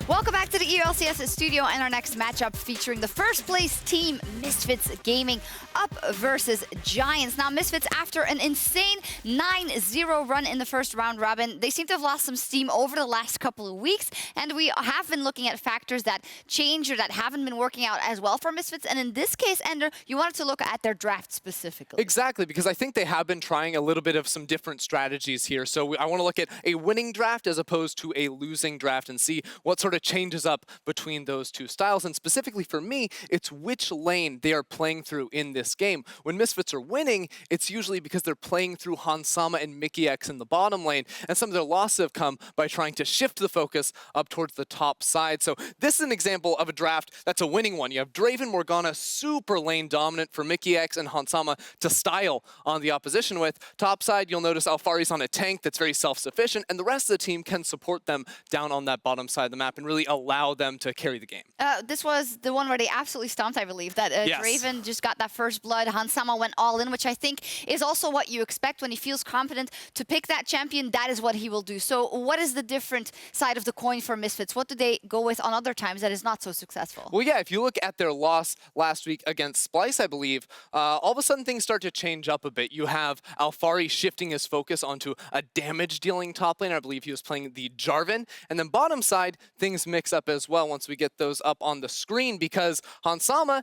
Welcome back to the ELCS studio and our next matchup featuring the first place team, Misfits Gaming, up versus Giants. Now, Misfits, after an insane 9-0 run in the first round robin, they seem to have lost some steam over the last couple of weeks, and we have been looking at factors that change or that haven't been working out as well for Misfits. And in this case, Ender, you wanted to look at their draft specifically. Exactly, because I think they have been trying a little bit of some different strategies here. So I want to look at a winning draft as opposed to a losing draft and see what sort of changes up between those two styles. And specifically for me, it's which lane they are playing through in this game. When Misfits are winning, it's usually because they're playing through Hansama and Mikyx in the bottom lane, and some of their losses have come by trying to shift the focus up towards the top side. So this is an example of a draft that's a winning one. You have Draven Morgana, super lane dominant for Mikyx and Hansama to style on the opposition with. Top side, you'll notice Alphari's on a tank that's very self-sufficient, and the rest of the team can support them down on that bottom side of the map and really allow them to carry the game. This was the one where they absolutely stomped, I believe, that Yes. Draven just got that first blood. Hansama went all in, which I think is also what you expect when he feels confident to pick that champion. That is what he will do. So what is the different side of the coin for Misfits? What do they go with on other times that is not so successful? Well, yeah, if you look at their loss last week against Splyce, I believe, all of a sudden things start to change up a bit. You have Alphari shifting his focus onto a damage-dealing top lane. I believe he was playing the Jarvan. And then bottom side, things mix up as well once we get those up on the screen, because Hansama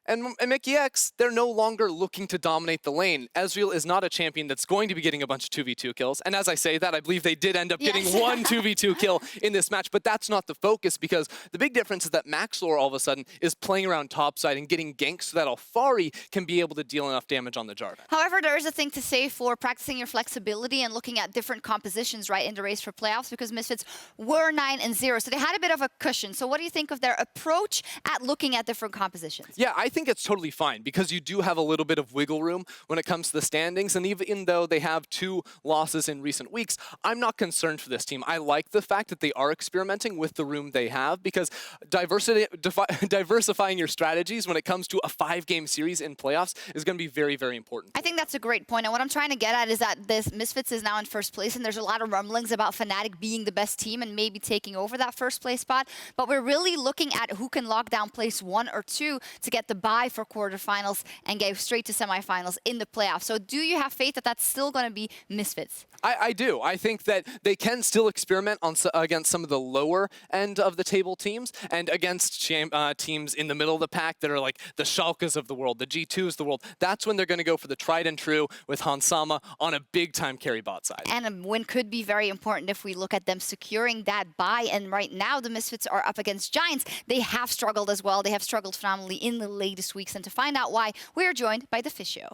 and Mikyx, they're no longer looking to dominate the lane. Ezreal is not a champion that's going to be getting a bunch of 2v2 kills. And as I say that, I believe they did end up getting one 2v2 kill in this match, but that's not the focus, because the big difference is that Maxlor all of a sudden is playing around topside and getting ganks so that Alphari can be able to deal enough damage on the Jarvan. However, there is a thing to say for practicing your flexibility and looking at different compositions, right, in the race for playoffs, because Misfits were 9-0, so they had a bit of a cushion. So what do you think of their approach at looking at different compositions? Yeah, I think it's totally fine, because you do have a little bit of wiggle room when it comes to the standings, and even though they have 2 losses in recent weeks, I'm not concerned for this team. I like the fact that they are experimenting with the room they have, because diversifying your strategies when it comes to a 5-game series in playoffs is going to be very, very important. I think that's a great point. And what I'm trying to get at is that this Misfits is now in first place, and there's a lot of rumblings about Fnatic being the best team and maybe taking over that first place spot. But we're really looking at who can lock down place 1 or 2 to get the bye for quarterfinals and go straight to semifinals in the playoffs. So do you have faith that that's still going to be Misfits? I do. I think that they can still experiment against some of the lower end of the table teams, and against teams in the middle of the pack that are like the Schalkes of the world, the G2s of the world. That's when they're going to go for the tried and true with Hansama on a big-time carry bot side. And a win could be very important if we look at them securing that bye. And right now, the Misfits are up against Giants. They have struggled as well. They have struggled phenomenally in the latest weeks. And to find out why, we are joined by the Fish Show.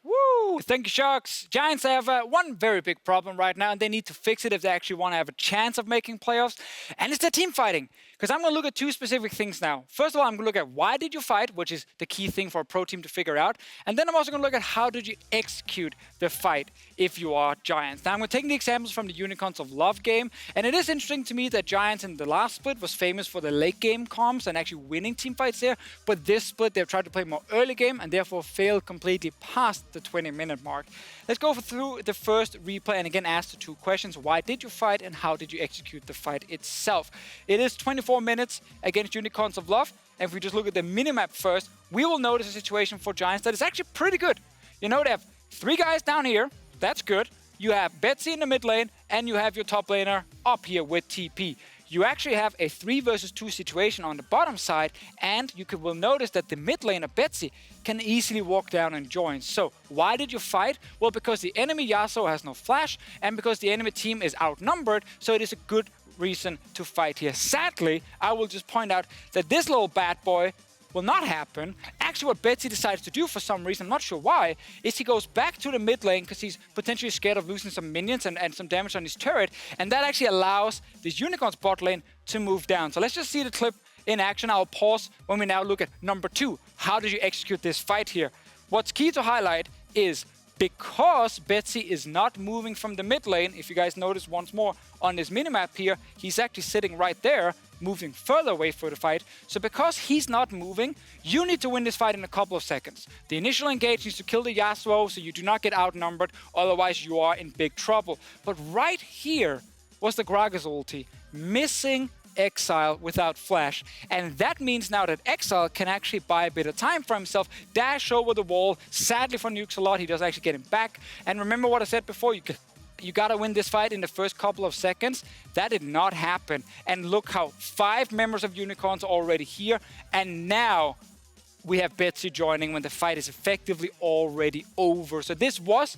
Woo! Thank you, Sharks. Giants have one very big problem right now, and they need to fix it if they actually want to have a chance of making playoffs, and it's their team fighting. Because I'm going to look at 2 specific things now. First of all, I'm going to look at why did you fight, which is the key thing for a pro team to figure out. And then I'm also going to look at how did you execute the fight if you are Giants. Now, I'm going to take the examples from the Unicorns of Love game, and it is interesting to me that Giants in the last split was famous for the late game comms and actually winning team fights there, but this split they've tried to play more early game and therefore failed completely past the 20-minute mark. Let's go through the first replay and again ask the 2 questions. Why did you fight and how did you execute the fight itself? It is 24 minutes against Unicorns of Love. And if we just look at the minimap first, we will notice a situation for Giants that is actually pretty good. You know, they have 3 guys down here. That's good. You have Betsy in the mid lane and you have your top laner up here with TP. You actually have a 3 versus 2 situation on the bottom side, and you will notice that the mid laner Betsy can easily walk down and join. So why did you fight? Well, because the enemy Yasuo has no flash, and because the enemy team is outnumbered, so it is a good reason to fight here. Sadly, I will just point out that this little bad boy will not happen. Actually, what Betsy decides to do for some reason, I'm not sure why, is he goes back to the mid lane because he's potentially scared of losing some minions and some damage on his turret, and that actually allows this Unicorn's bot lane to move down. So let's just see the clip in action. I'll pause when we now look at number 2. How did you execute this fight here? What's key to highlight is because Betsy is not moving from the mid lane, if you guys notice once more on this minimap here, he's actually sitting right there, moving further away for the fight. So because he's not moving, you need to win this fight in a couple of seconds. The initial engage needs to kill the Yasuo so you do not get outnumbered, otherwise you are in big trouble. But right here was the Gragas ulti, missing Exile without flash. And that means now that Exile can actually buy a bit of time for himself, dash over the wall. Sadly for Nukes a lot, he does actually get him back. And remember what I said before, you gotta win this fight in the first couple of seconds. That did not happen. And look how 5 members of Unicorns are already here. And now we have Betsy joining when the fight is effectively already over. So this was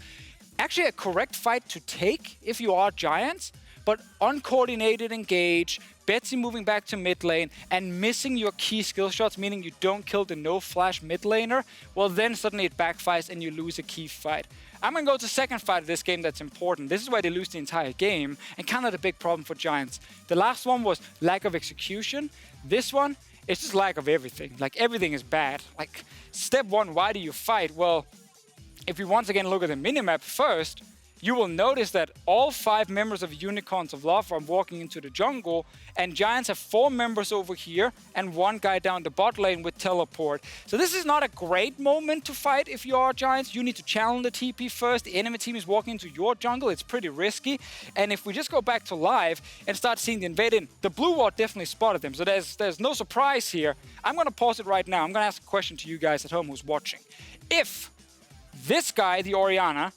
actually a correct fight to take if you are Giants, but uncoordinated engage, Betsy moving back to mid lane and missing your key skill shots, meaning you don't kill the no flash mid laner, well then suddenly it backfires and you lose a key fight. I'm gonna go to the second fight of this game that's important. This is why they lose the entire game and kind of the big problem for Giants. The last one was lack of execution. This one, it's just lack of everything. Like everything is bad. Like step 1, why do you fight? Well, if we once again look at the minimap first, you will notice that all 5 members of Unicorns of Love are walking into the jungle, and Giants have 4 members over here and 1 guy down the bot lane with teleport. So this is not a great moment to fight if you are Giants. You need to challenge the TP first. The enemy team is walking into your jungle. It's pretty risky. And if we just go back to live and start seeing the invade in, the blue ward definitely spotted them. So there's no surprise here. I'm going to pause it right now. I'm going to ask a question to you guys at home who's watching. If this guy, the Orianna,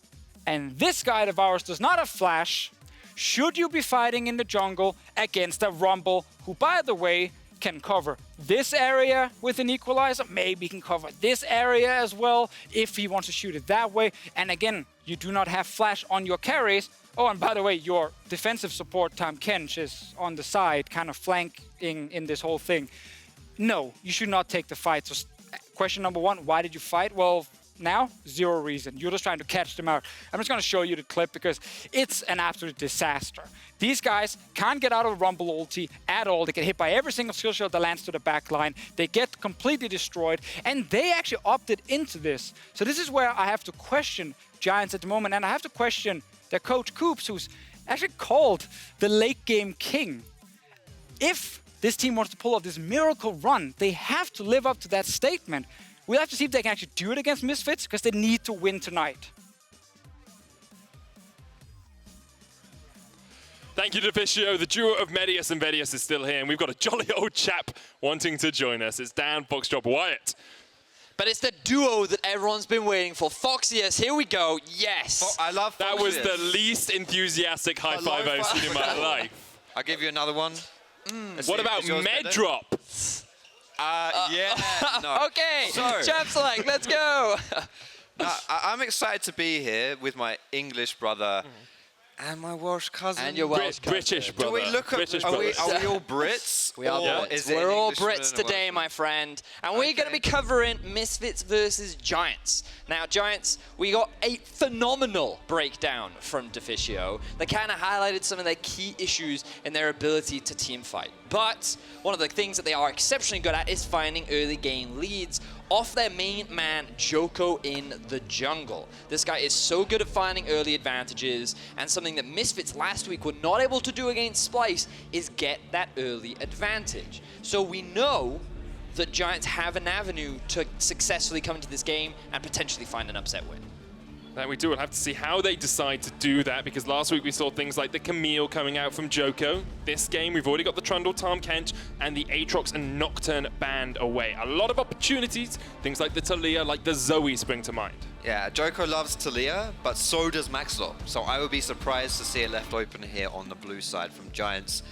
and this guy of ours does not have flash, should you be fighting in the jungle against a Rumble who, by the way, can cover this area with an equalizer, maybe can cover this area as well if he wants to shoot it that way. And again, you do not have flash on your carries. Oh, and by the way, your defensive support, Tahm Kench, is on the side, kind of flanking in this whole thing. No, you should not take the fight. So question number 1, why did you fight? Well, now, 0 reason. You're just trying to catch them out. I'm just going to show you the clip because it's an absolute disaster. These guys can't get out of Rumble ulti at all. They get hit by every single skill shot that lands to the back line. They get completely destroyed, and they actually opted into this. So this is where I have to question Giants at the moment, and I have to question their coach Coops, who's actually called the late game king. If this team wants to pull off this miracle run, they have to live up to that statement. We'll have to see if they can actually do it against Misfits, because they need to win tonight. Thank you, Deficio. The duo of Medius and Vedius is still here, and we've got a jolly old chap wanting to join us. It's Dan Foxdrop Wyatt. But it's the duo that everyone's been waiting for. Foxius, here we go. Yes. I love Foxius. That was the least enthusiastic high five I've seen in my life. I'll give you another one. What about Meddrop? Yeah, no. Okay, So- Champ Select, let's go. I'm excited to be here with my English brother and my Welsh cousin. And your Welsh cousin. British brother. Do we look at, British are we brothers. all Brits? We are Or Brits. is it We're an all Englishman Brits and a today, Welshman? my friend. And we're going to be covering Misfits versus Giants. Now, Giants, we got a phenomenal breakdown from Deficio that kind of highlighted some of their key issues in their ability to team fight. But one of the things that they are exceptionally good at is finding early game leads off their main man, Joko, in the jungle. This guy is so good at finding early advantages, and something that Misfits last week were not able to do against Splyce is get that early advantage. So we know that Giants have an avenue to successfully come into this game and potentially find an upset win. That we do. We'll have to see how they decide to do that, because last week we saw things like the Camille coming out from Joko. This game, we've already got the Trundle, Tahm Kench, and the Aatrox and Nocturne banned away. A lot of opportunities, things like the Taliyah, like the Zoe spring to mind. Yeah, Joko loves Taliyah, but so does Maxlop. So I would be surprised to see it left open here on the blue side from Giants.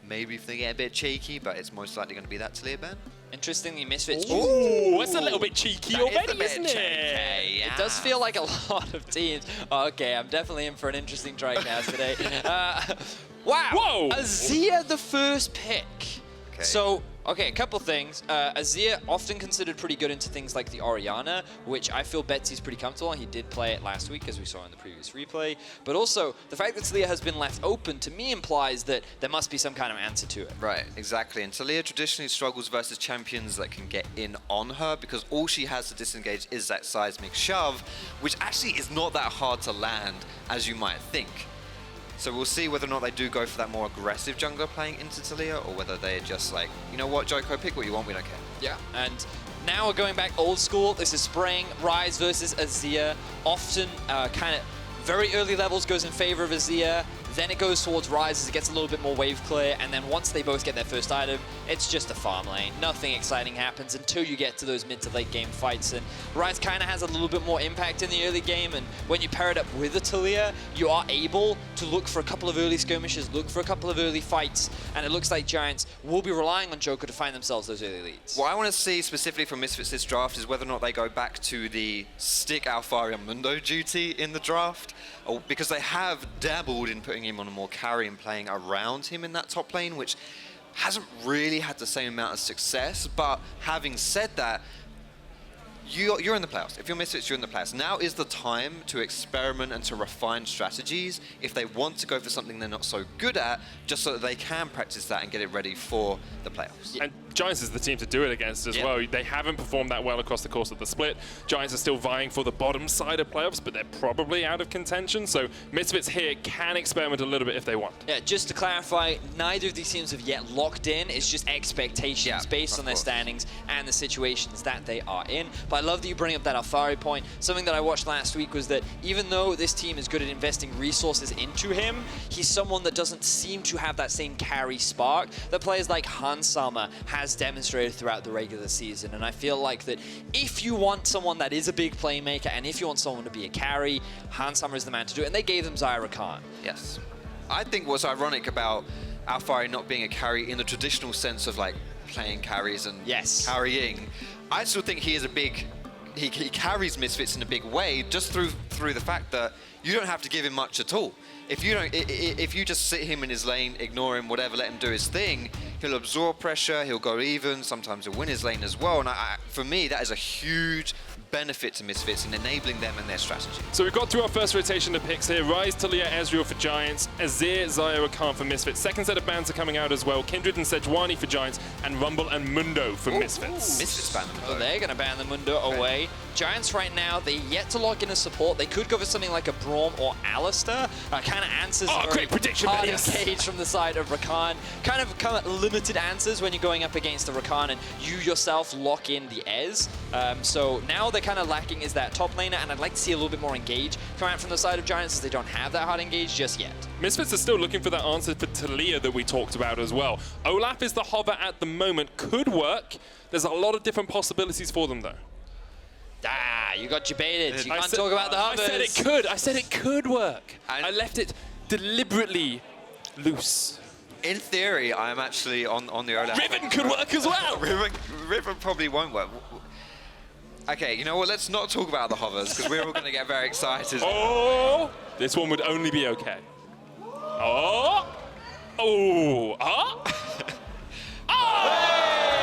Maybe if they get a bit cheeky, but it's most likely going to be that Taliyah ban. Interestingly, Misfits Ooh, that's a little bit cheeky That is a already, bit isn't cheeky, it? yeah. It does feel like a lot of teams. Okay, I'm definitely in for an interesting Tricast today. Wow. Whoa. Azir, the first pick. Okay. So, okay, a couple things. Azir often considered pretty good into things like the Orianna, which I feel Betsy's pretty comfortable on. He did play it last week, as we saw in the previous replay. But also, the fact that Taliyah has been left open, to me, implies that there must be some kind of answer to it. Right, exactly. And Taliyah traditionally struggles versus champions that can get in on her, because all she has to disengage is that seismic shove, which actually is not that hard to land as you might think. So we'll see whether or not they do go for that more aggressive jungler playing into Taliyah, or whether they're just like, you know what, Joko, pick what you want, we don't care. Yeah, and now we're going back old school. This is spraying Ryze versus Azir. Often kind of very early levels goes in favor of Azir. Then it goes towards Ryze as it gets a little bit more wave clear, and then once they both get their first item, it's just a farm lane. Nothing exciting happens until you get to those mid to late game fights, and Ryze kind of has a little bit more impact in the early game, and when you pair it up with a Taliyah, you are able to look for a couple of early skirmishes, look for a couple of early fights, and it looks like Giants will be relying on Joker to find themselves those early leads. What I want to see specifically from Misfits this draft is whether or not they go back to the stick Alfari Mundo duty in the draft, because they have dabbled in putting him on a more carry and playing around him in that top lane, which hasn't really had the same amount of success. But having said that, you're in the playoffs. If you're Misfits, you're in the playoffs. Now is the time to experiment and to refine strategies if they want to go for something they're not so good at, just so that they can practice that and get it ready for the playoffs. And Giants is the team to do it against as well. They haven't performed that well across the course of the split. Giants are still vying for the bottom side of playoffs, but they're probably out of contention. So Misfits here can experiment a little bit if they want. Yeah, just to clarify, neither of these teams have yet locked in. It's just expectations based on their standings and the situations that they are in. But I love that you bring up that Alfari point. Something that I watched last week was that even though this team is good at investing resources into him, he's someone that doesn't seem to have that same carry spark that players like Hansama has demonstrated throughout the regular season. And I feel like that if you want someone that is a big playmaker and if you want someone to be a carry, Hansama is the man to do it. And they gave them Xayah Rakan. Yes. I think what's ironic about Alfari not being a carry in the traditional sense of like playing carries and carrying, I still think he is a big, he carries Misfits in a big way just through the fact that you don't have to give him much at all. If you just sit him in his lane, ignore him, whatever, let him do his thing, he'll absorb pressure, he'll go even, sometimes he'll win his lane as well. And for me, that is a huge benefit to Misfits in enabling them and their strategy. So we've got through our first rotation of picks here. Ryze, Taliyah, Ezreal for Giants, Azir, Xayah Rakan for Misfits. Second set of bans are coming out as well. Kindred and Sejuani for Giants, and Rumble and Mundo for Misfits. Misfits ban them. Oh, they're going to ban the Mundo away. Giants right now, they're yet to lock in a support. They could go for something like a Braum or Alistair. Kind of answers great prediction, hard engage from the side of Rakan. Kind of limited answers when you're going up against the Rakan and you yourself lock in the Ez. So now they're kind of lacking is that top laner, and I'd like to see a little bit more engage come out from the side of Giants as they don't have that hard engage just yet. Misfits are still looking for that answer for Taliyah that we talked about as well. Olaf is the hover at the moment. Could work. There's a lot of different possibilities for them though. Ah, you got debated. You can't talk about the hovers. I said it could. I said it could work. I left it deliberately loose. In theory, I'm actually on the Olaf. Riven could work as well. Riven probably won't work. Okay, you know what? Let's not talk about the hovers because we're all going to get very excited. Oh, this one would only be okay. Oh, oh, huh?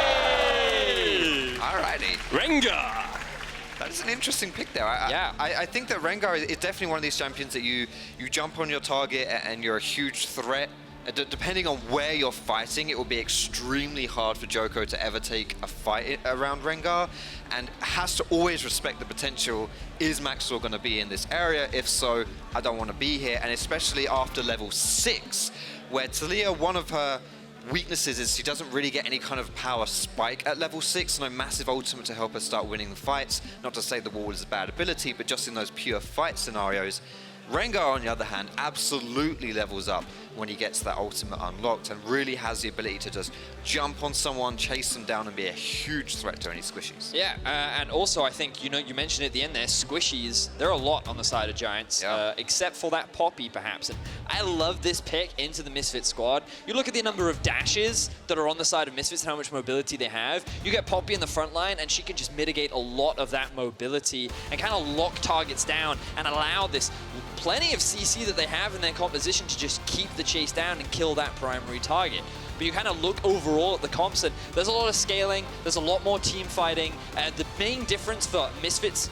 Hey! Alrighty. Rengar. That is an interesting pick there. I think that Rengar is definitely one of these champions that you jump on your target and you're a huge threat. Depending on where you're fighting, it will be extremely hard for Joko to ever take a fight around Rengar, and has to always respect the potential. Is Maxwell going to be in this area? If so, I don't want to be here. And especially after level 6, where Taliyah, one of her weaknesses is she doesn't really get any kind of power spike at level 6, no massive ultimate to help her start winning the fights. Not to say the wall is a bad ability, but just in those pure fight scenarios. Rengar, on the other hand, absolutely levels up when he gets that ultimate unlocked and really has the ability to just jump on someone, chase them down, and be a huge threat to any squishies. Yeah, and also I think, you mentioned at the end there, squishies, there are a lot on the side of Giants, except for that Poppy, perhaps. And I love this pick into the Misfits squad. You look at the number of dashes that are on the side of Misfits and how much mobility they have. You get Poppy in the front line, and she can just mitigate a lot of that mobility and kind of lock targets down and allow this plenty of CC that they have in their composition to just keep the chase down and kill that primary target. But you kind of look overall at the comps and there's a lot of scaling, there's a lot more team fighting. The main difference for Misfits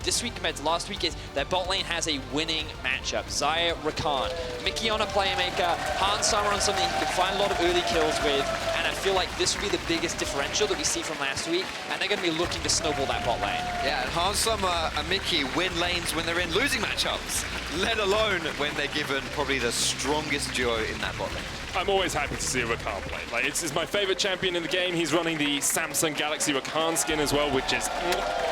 this week compared to last week is their bot lane has a winning matchup. Xayah Rakan, Mickey on a playmaker, Hansama on something you can find a lot of early kills with, and I feel like this will be the biggest differential that we see from last week, and they're going to be looking to snowball that bot lane. Yeah, and Hansama and Mickey win lanes when they're in losing matchups, let alone when they're given probably the strongest duo in that bot lane. I'm always happy to see a Rakan play. Like, it's my favorite champion in the game. He's running the Samsung Galaxy Rakan skin as well, which is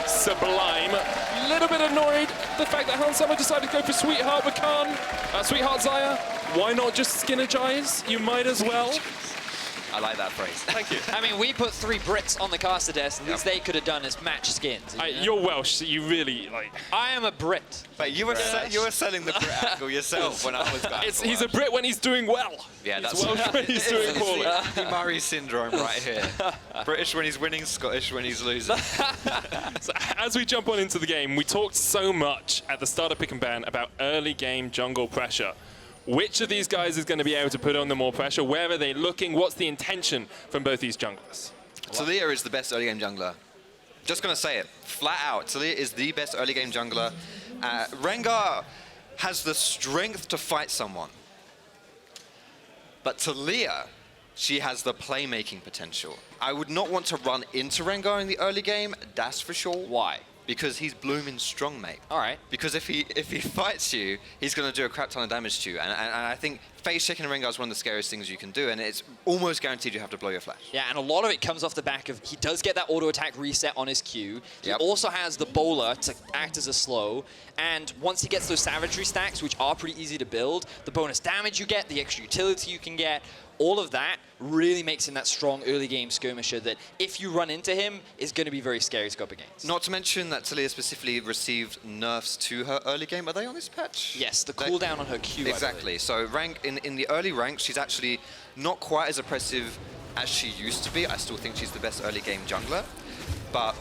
sublime. A little bit annoyed the fact that Hans Sama decided to go for Sweetheart with Khan, Sweetheart Xayah. Why not just Skinergize? You might as well. I like that phrase. Thank you. I mean, we put 3 Brits on the caster desk. The least they could have done is match skins. You're Welsh, so you really, like... I am a Brit. But you were selling the Brit angle yourself when I was back. He's a Brit when he's doing well. Yeah, he's that's Welsh when he's doing poorly. Andy Murray syndrome right here. British when he's winning, Scottish when he's losing. So as we jump on into the game, we talked so much at the start of Pick and Ban about early game jungle pressure. Which of these guys is going to be able to put on the more pressure? Where are they looking? What's the intention from both these junglers? Taliyah is the best early game jungler. Just going to say it, flat out. Taliyah is the best early game jungler. Rengar has the strength to fight someone. But Taliyah, she has the playmaking potential. I would not want to run into Rengar in the early game, that's for sure. Why? Because he's blooming strong, mate. All right. Because if he fights you, he's going to do a crap ton of damage to you. And I think face checking Rengar is one of the scariest things you can do, and it's almost guaranteed you have to blow your flash. Yeah, and a lot of it comes off the back of he does get that auto attack reset on his Q. He Yep. also has the bowler to act as a slow, and once he gets those savagery stacks, which are pretty easy to build, the bonus damage you get, the extra utility you can get, all of that really makes him that strong early game skirmisher that if you run into him is going to be very scary to go up against. Not to mention that Taliyah specifically received nerfs to her early game. Are they on this patch? Yes, the cooldown on her Q. Exactly. So in the early ranks, she's actually not quite as oppressive as she used to be. I still think she's the best early game jungler, but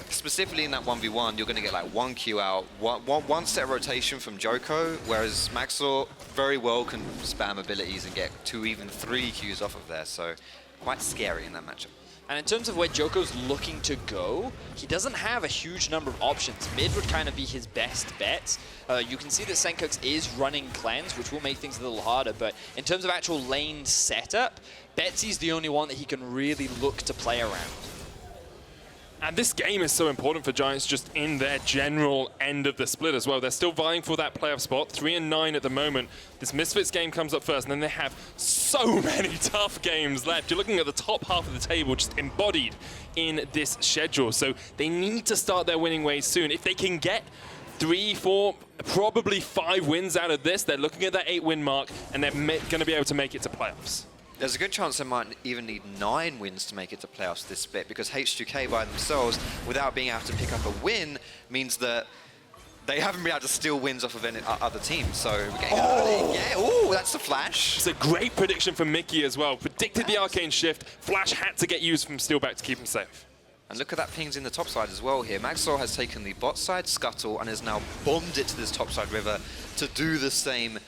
specifically in that 1v1, you're going to get like 1 Q out, one set rotation from Joko, whereas Maxor very well can spam abilities and get 2, even 3 Qs off of there. So quite scary in that matchup. And in terms of where Joko's looking to go, he doesn't have a huge number of options. Mid would kind of be his best bet. You can see that Senkux is running Cleanse, which will make things a little harder, but in terms of actual lane setup, Betsy's the only one that he can really look to play around. And this game is so important for Giants just in their general end of the split as well. They're still vying for that playoff spot, 3-9 at the moment. This Misfits game comes up first, and then they have so many tough games left. You're looking at the top half of the table just embodied in this schedule. So they need to start their winning ways soon. If they can get 3, 4, probably 5 wins out of this, they're looking at that 8-win mark, and they're going to be able to make it to playoffs. There's a good chance they might even need 9 wins to make it to playoffs this split, because H2K by themselves, without being able to pick up a win, means that they haven't been able to steal wins off of any other teams. So we're getting early. Yeah, ooh, that's the flash. It's a great prediction from Mickey as well. Predicted the arcane shift. Flash had to get used from Steelback to keep him safe. And look at that pings in the top side as well here. Maxor has taken the bot side Scuttle and has now bombed it to this top side river to do the same,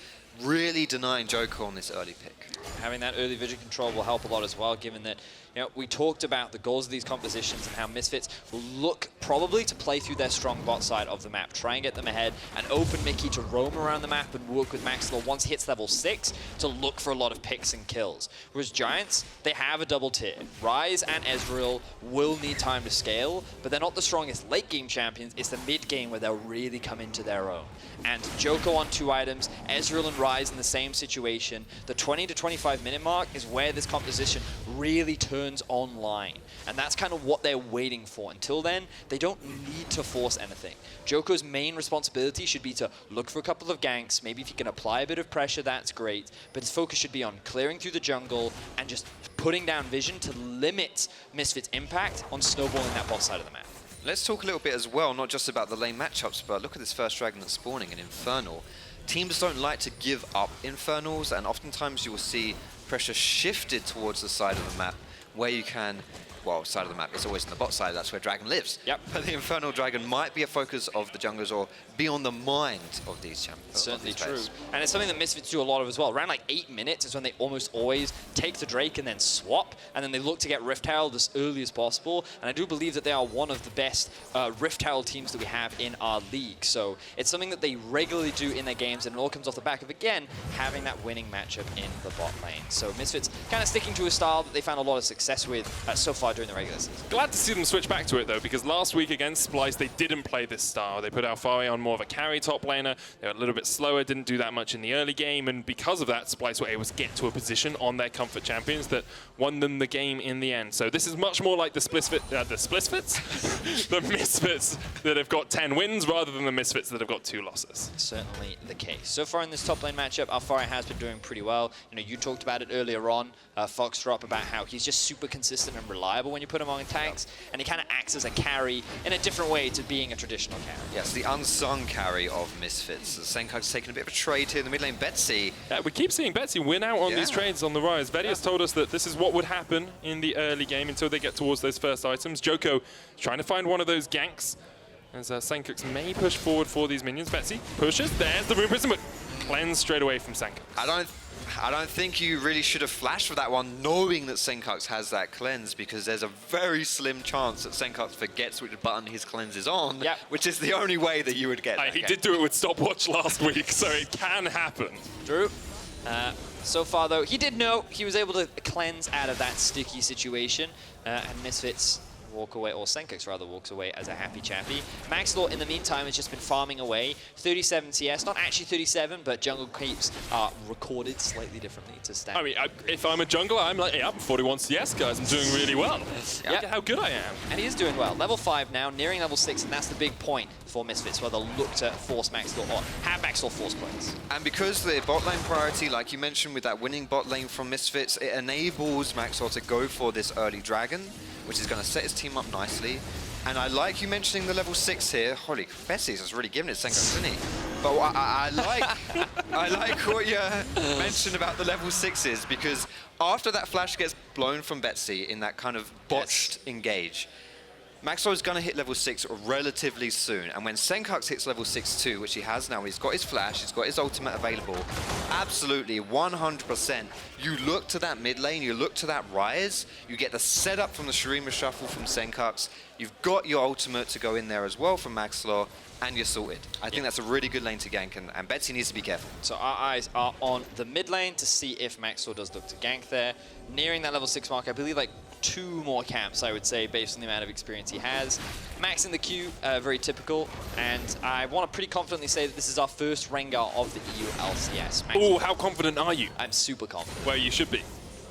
really denying Joko on this early pick. Having that early vision control will help a lot as well, given that, you know, we talked about the goals of these compositions and how Misfits will look probably to play through their strong bot side of the map, try and get them ahead, and open Mickey to roam around the map and work with Maxwell once he hits level 6 to look for a lot of picks and kills. Whereas Giants, they have a double tier. Ryze and Ezreal will need time to scale, but they're not the strongest late game champions. It's the mid game where they'll really come into their own. And Joko on 2 items, Ezreal and Ryze in the same situation. The 20 to 25 minute mark is where this composition really turns online. And that's kind of what they're waiting for. Until then, they don't need to force anything. Joko's main responsibility should be to look for a couple of ganks. Maybe if he can apply a bit of pressure, that's great. But his focus should be on clearing through the jungle and just putting down vision to limit Misfits' impact on snowballing that bot side of the map. Let's talk a little bit as well, not just about the lane matchups, but look at this first dragon that's spawning, an Infernal. Teams don't like to give up Infernals, and oftentimes you will see pressure shifted towards the side of the map where you can, well, side of the map, it's always in the bot side, that's where Dragon lives. Yep. But the Infernal Dragon might be a focus of the junglers or be on the mind of these champions. Certainly true. And it's something that Misfits do a lot of as well. Around like 8 minutes is when they almost always take the Drake and then swap, and then they look to get Rift Herald as early as possible. And I do believe that they are one of the best Rift Herald teams that we have in our league. So it's something that they regularly do in their games, and it all comes off the back of, again, having that winning matchup in the bot lane. So Misfits kind of sticking to a style that they found a lot of success with so far during the regular season. Glad to see them switch back to it, though, because last week against Splyce, they didn't play this style. They put Alphari on more of a carry top laner. They were a little bit slower, didn't do that much in the early game, and because of that, Splyce were able to get to a position on their comfort champions that won them the game in the end. So this is much more like the the Misfits that have got 10 wins rather than the Misfits that have got 2 losses. Certainly the case. So far in this top lane matchup, Alphari has been doing pretty well. You know, you talked about it earlier on, Foxdrop, about how he's just super consistent and reliable when you put him on tanks, and he kind of acts as a carry in a different way to being a traditional carry. Yes, the unsung carry of Misfits. Senkai's taken a bit of a trade here in the mid lane. Betsy. We keep seeing Betsy win out on these trades on the rise. Vedius told us that this is what would happen in the early game until they get towards those first items. Joko trying to find one of those ganks as Senkux may push forward for these minions. Betsy pushes. There's the Rune Prism, but cleanse straight away from Senkux. I don't think you really should have flashed for that one, knowing that Senkux has that cleanse, because there's a very slim chance that Senkux forgets which button his cleanse is on, which is the only way that you would get that. He did do it with stopwatch last week, so it can happen. True. So far, though, he did know he was able to cleanse out of that sticky situation, and Misfits walk away, or Senkux rather walks away as a happy chappy. Maxlor, in the meantime, has just been farming away. 37 CS, not actually 37, but jungle creeps are recorded slightly differently to stat. I mean, if I'm a jungler, I'm like, hey, I'm 41 CS, guys. I'm doing really well. Look at how good I am. And he is doing well. Level 5 now, nearing level 6, and that's the big point for Misfits, where they'll look to force Maxlor, or have Maxlor force plays. And because the bot lane priority, like you mentioned with that winning bot lane from Misfits, it enables Maxlor to go for this early dragon, which is going to set his team up nicely. And I like you mentioning the level 6 here. Holy, Betsy's just really giving it to Senkux, isn't he? But I like what you mentioned about the level 6s, because after that flash gets blown from Betsy in that kind of botched engage, Maxlor is going to hit level 6 relatively soon, and when Senkux hits level 6 too, which he has now, he's got his flash, he's got his ultimate available, absolutely, 100%, you look to that mid lane, you look to that rise, you get the setup from the Shurima Shuffle from Senkux, you've got your ultimate to go in there as well from Maxlor, and you're sorted. I think that's a really good lane to gank, and Betsy needs to be careful. So our eyes are on the mid lane to see if Maxlor does look to gank there. Nearing that level 6 mark, I believe like 2 more camps, I would say, based on the amount of experience he has. Max in the queue, very typical, and I want to pretty confidently say that this is our first Rengar of the EU LCS. Oh, how confident are you? I'm super confident. Well, you should be.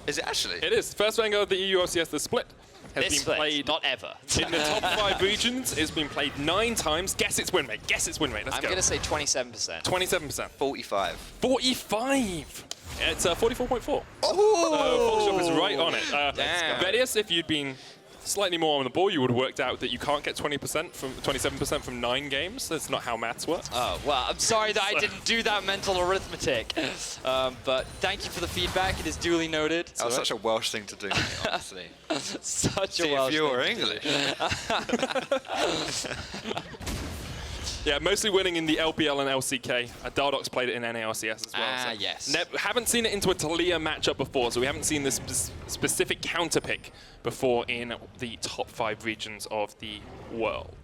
Is it actually? It is. First Rengar of the EU LCS, the split, has been played not ever. in the top 5 regions. It's been played 9 times. Guess its win rate. Guess its win rate. Let's go. I'm going to say 27%. 27%. 45. 45. It's 44.4. Oh! Foxdrop is right on it. Vedius, if you'd been slightly more on the ball, you would have worked out that you can't get 27% from 9 games. That's not how maths works. Oh, well, I'm sorry that I didn't do that mental arithmetic. But thank you for the feedback. It is duly noted. That was such a Welsh thing to do, honestly. Such a See, Welsh if you thing were to do. English. Yeah, mostly winning in the LPL and LCK. Dardox played it in NALCS as well. So yes. Haven't seen it into a Taliyah matchup before, so we haven't seen this specific counterpick before in the top 5 regions of the world.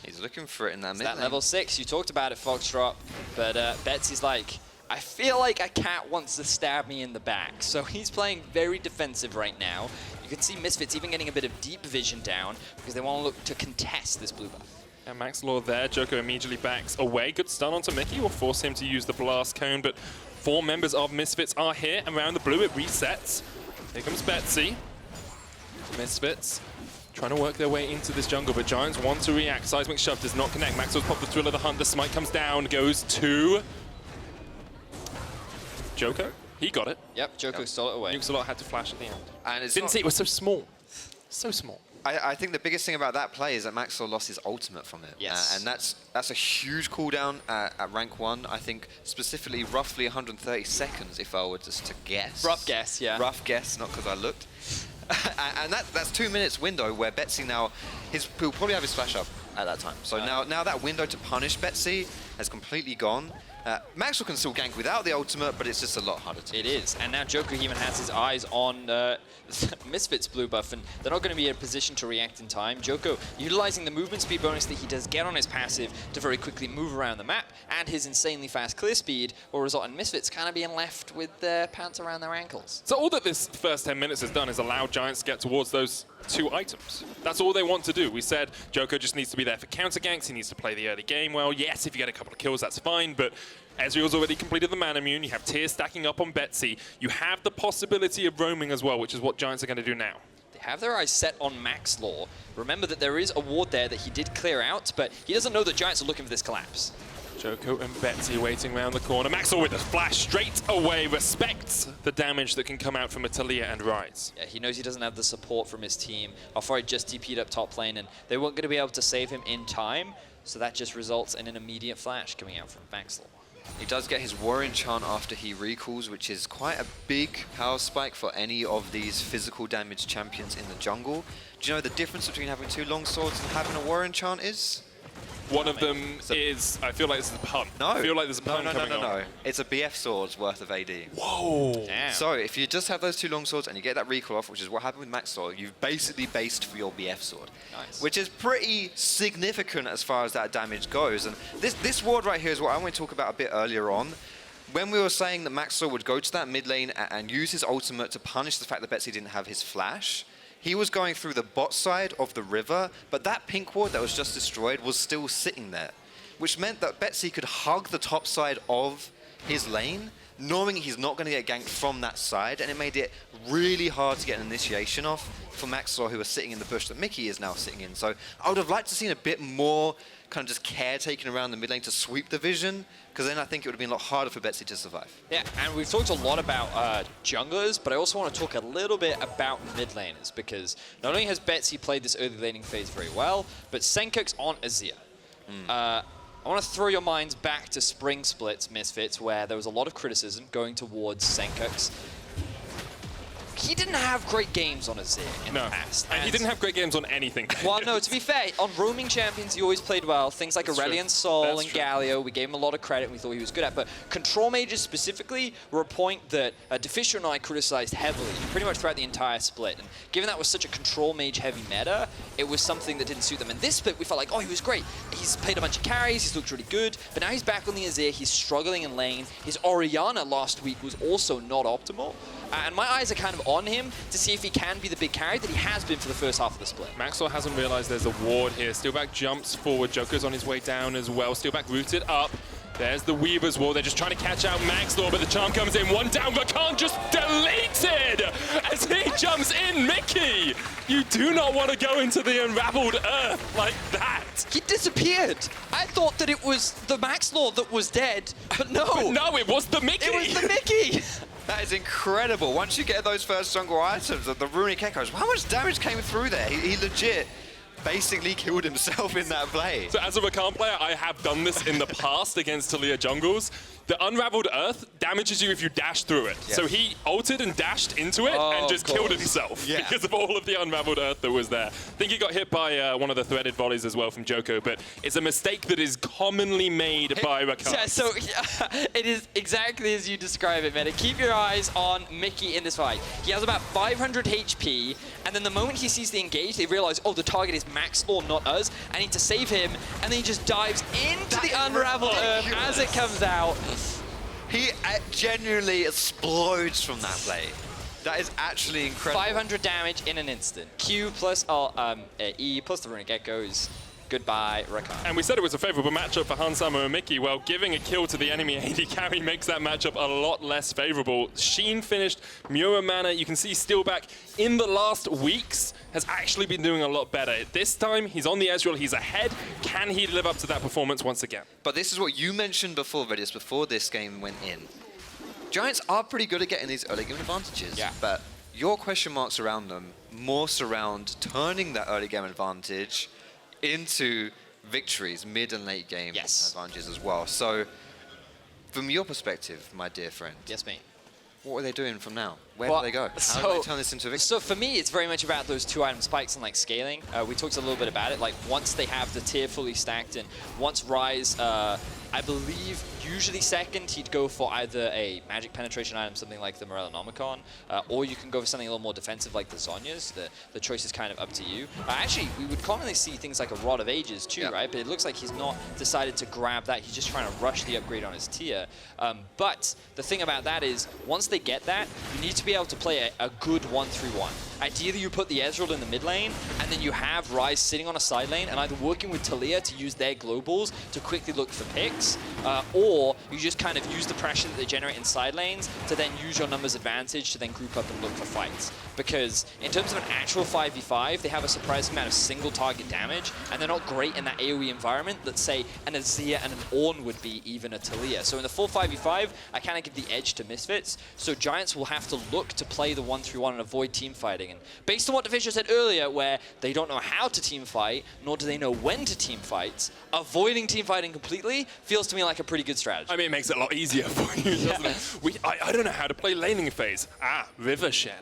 He's looking for it in that mid That lane. level 6, you talked about it, Foxdrop, but Betsy's like, I feel like a cat wants to stab me in the back. So he's playing very defensive right now. You can see Misfits even getting a bit of deep vision down because they want to look to contest this blue buff. And Maxlor there, Joko immediately backs away. Good stun onto Mickey, will force him to use the blast cone, but 4 members of Misfits are here. Around the blue, it resets. Here comes Betsy. Misfits trying to work their way into this jungle, but Giants want to react. Seismic Shove does not connect. Maxlor's popped the Thrill of the Hunt. The smite comes down, goes to Joko. He got it. Yep, Joko stole it away. Nukesalot had to flash at the end. And it's Didn't see it was so small. So small. I think the biggest thing about that play is that Maxlor lost his ultimate from it. Yes. And that's a huge cooldown at rank 1. I think specifically roughly 130 seconds if I were just to guess. Rough guess, yeah. Rough guess, not because I looked. And that's 2 minutes window where Betsy now, he'll probably have his flash up at that time. So now that window to punish Betsy has completely gone. Maxwell can still gank without the ultimate, but it's just a lot harder to do. It is, and now Joko even has his eyes on Misfits blue buff, and they're not going to be in a position to react in time. Joko utilizing the movement speed bonus that he does get on his passive to very quickly move around the map, and his insanely fast clear speed will result in Misfits kind of being left with their pants around their ankles. So all that this first 10 minutes has done is allow Giants to get towards those 2 items. That's all they want to do. We said Joko just needs to be there for counter ganks. He needs to play the early game well. Yes, if you get a couple of kills, that's fine, but Ezreal's already completed the Manamune. You have Tyr stacking up on Betsy. You have the possibility of roaming as well, which is what Giants are going to do now. They have their eyes set on Max Law. Remember that there is a ward there that he did clear out, but he doesn't know that Giants are looking for this collapse. Joko and Betsy waiting around the corner. Maxwell with the flash straight away, respects the damage that can come out from a Taliyah and Ryze. Yeah, he knows he doesn't have the support from his team. Alfari just TP'd up top lane, and they weren't going to be able to save him in time, so that just results in an immediate flash coming out from Maxwell. He does get his War Enchant after he recalls, which is quite a big power spike for any of these physical damage champions in the jungle. Do you know the difference between having 2 long swords and having a War Enchant is? One of them is, I feel like this is a pun. No. I feel like there's a pun coming on. No. It's a BF sword's worth of AD. Whoa. Damn. So if you just have those 2 long swords and you get that recall off, which is what happened with Max Sword, you've basically based for your BF sword. Nice. Which is pretty significant as far as that damage goes. And this ward right here is what I want to talk about a bit earlier on. When we were saying that Max Sword would go to that mid lane and use his ultimate to punish the fact that Betsy didn't have his flash, he was going through the bot side of the river, but that pink ward that was just destroyed was still sitting there, which meant that Betsy could hug the top side of his lane, knowing he's not going to get ganked from that side, and it made it really hard to get an initiation off for Maxwell, who was sitting in the bush that Mickey is now sitting in. So I would have liked to seen a bit more kind of just care taken around the mid lane to sweep the vision, because then I think it would have been a lot harder for Betsy to survive. Yeah, and we've talked a lot about junglers, but I also want to talk a little bit about mid laners, because not only has Betsy played this early laning phase very well, but Senkuk's on Azir. I want to throw your minds back to Spring Splits, Misfits, where there was a lot of criticism going towards Senkuk's. He didn't have great games on Azir in the past. And he didn't have great games on anything. Well, no, to be fair, on roaming champions, he always played well. Things like Aurelion Sol and Galio, we gave him a lot of credit and we thought he was good at. But control mages specifically were a point that Deficio and I criticized heavily, pretty much throughout the entire split. And given that was such a control mage heavy meta, it was something that didn't suit them. In this split, we felt like, oh, he was great. He's played a bunch of carries, he's looked really good, but now he's back on the Azir, he's struggling in lane. His Orianna last week was also not optimal. And my eyes are kind of on him to see if he can be the big carry that he has been for the first half of the split. Maxwell hasn't realized there's a ward here. Steelback jumps forward. Joker's on his way down as well. Steelback rooted up. There's the Weaver's wall. They're just trying to catch out Maxwell, but the charm comes in. One down, but can't just deleted as he jumps in. Mickey, you do not want to go into the unraveled earth like that. He disappeared. I thought that it was the Max Lord that was dead, but no. But no, it was the Mickey. It was the Mickey. That is incredible. Once you get those first jungle items, the Runic Echoes, how much damage came through there? He legit basically killed himself in that play. So as a Rakan player, I have done this in the past against Taliyah jungles. The Unraveled Earth damages you if you dash through it. Yes. So he ulted and dashed into it and just killed himself because of all of the Unraveled Earth that was there. I think he got hit by one of the threaded volleys as well from Joko, but it's a mistake that is commonly made by Rakan. Yeah, so it is exactly as you describe it, man. Keep your eyes on Mickey in this fight. He has about 500 HP, and then the moment he sees the engage, they realize, oh, the target is Max Law, not us. I need to save him, and then he just dives into the Unraveled Earth as it comes out. He genuinely explodes from that play. That is actually incredible. 500 damage in an instant. Q plus E plus the Runic Echoes. Goodbye, Rakan. And we said it was a favorable matchup for Hansama and Mickey. Well, giving a kill to the enemy AD carry makes that matchup a lot less favorable. Sheen finished, Miura Mana, you can see Steelback in the last weeks has actually been doing a lot better. This time, he's on the Ezreal, he's ahead. Can he live up to that performance once again? But this is what you mentioned before, Redis, before this game went in. Giants are pretty good at getting these early game advantages, but your question marks around them more surround turning that early game advantage into victories, mid and late game advantages as well. So, from your perspective, my dear friend, yes, mate. What are they doing from now? Where do they go? How do they turn this into a victory? So for me, it's very much about those 2-item spikes and like scaling. We talked a little bit about it. Like once they have the tier fully stacked, and once Ryze, I believe, usually second, he'd go for either a magic penetration item, something like the Morellonomicon, or you can go for something a little more defensive like the Zhonya's. The choice is kind of up to you. Actually, we would commonly see things like a Rod of Ages too, right? But it looks like he's not decided to grab that. He's just trying to rush the upgrade on his tier. But the thing about that is, once they get that, you need to be able to play a good 1-3-1. ideally you put the Ezreal in the mid lane, and then you have Ryze sitting on a side lane and either working with Taliyah to use their globals to quickly look for picks, or you just kind of use the pressure that they generate in side lanes to then use your numbers advantage to then group up and look for fights. Because in terms of an actual 5v5, they have a surprising amount of single target damage, and they're not great in that AoE environment that, say, an Azir and an Ornn would be, even a Taliyah. So in the full 5v5, I kind of give the edge to Misfits, so Giants will have to look to play the 1-3-1 and avoid team fighting. And based on what Deficio said earlier, where they don't know how to team fight, nor do they know when to team fight, avoiding team fighting completely feels to me like a pretty good strategy. I mean, it makes it a lot easier for you, doesn't it? I don't know how to play laning phase. River Shen.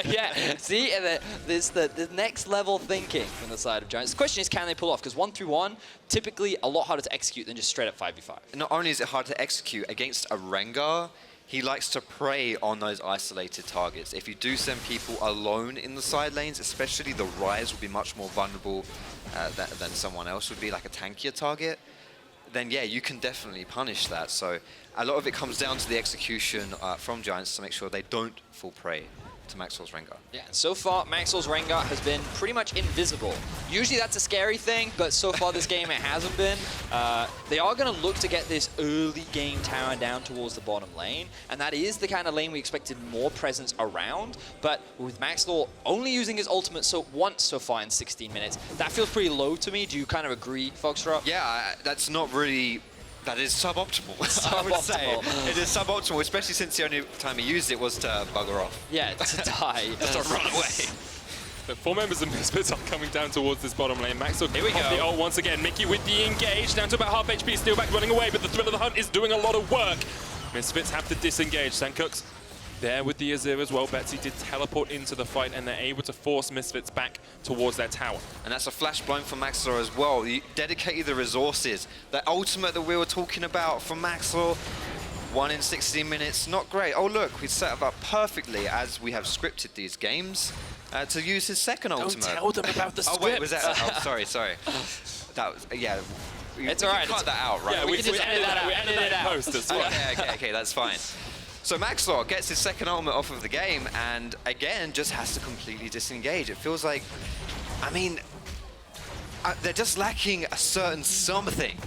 Yeah, see, and there's the next level thinking from the side of Giants. The question is, can they pull off? Because 1-3-1, typically a lot harder to execute than just straight up 5v5. Not only is it hard to execute against a Rengar, he likes to prey on those isolated targets. If you do send people alone in the side lanes, especially the Ryze will be much more vulnerable than someone else would be, like a tankier target, then yeah, you can definitely punish that. So a lot of it comes down to the execution from Giants to make sure they don't fall prey to Maxwell's Rengar. Yeah, so far, Maxwell's Rengar has been pretty much invisible. Usually that's a scary thing, but so far this game it hasn't been. They are going to look to get this early game tower down towards the bottom lane, and that is the kind of lane we expected more presence around, but with Maxwell only using his ultimate once so far in 16 minutes, that feels pretty low to me. Do you kind of agree, Foxtrot? Yeah, that's not really... That is suboptimal, I would say. It is suboptimal, especially since the only time he used it was to bugger off. Yeah, to die. Just to run away. But 4 members of Misfits are coming down towards this bottom lane. Maxwell Here we off go. the ult once again. Mickey with the engage, down to about half HP, still back running away, but the Thrill of the Hunt is doing a lot of work. Misfits have to disengage. Sencooks there with the Azir as well. Betsy did teleport into the fight, and they're able to force Misfits back towards their tower. And that's a flash blown from Maxwell as well. You dedicated the resources. The ultimate that we were talking about from Maxwell, 1 in 16 minutes, not great. Oh look, we set up perfectly as we have scripted these games to use his second ultimate. Don't tell them about the Oh script. wait, was that? Oh, sorry. That was, yeah. It's all right. Cut that out, right? Yeah, we can just edit that out. We edited that in post as well. Okay, that's fine. So Maxwell gets his second ultimate off of the game, and again, just has to completely disengage. It feels like, I mean, they're just lacking a certain something.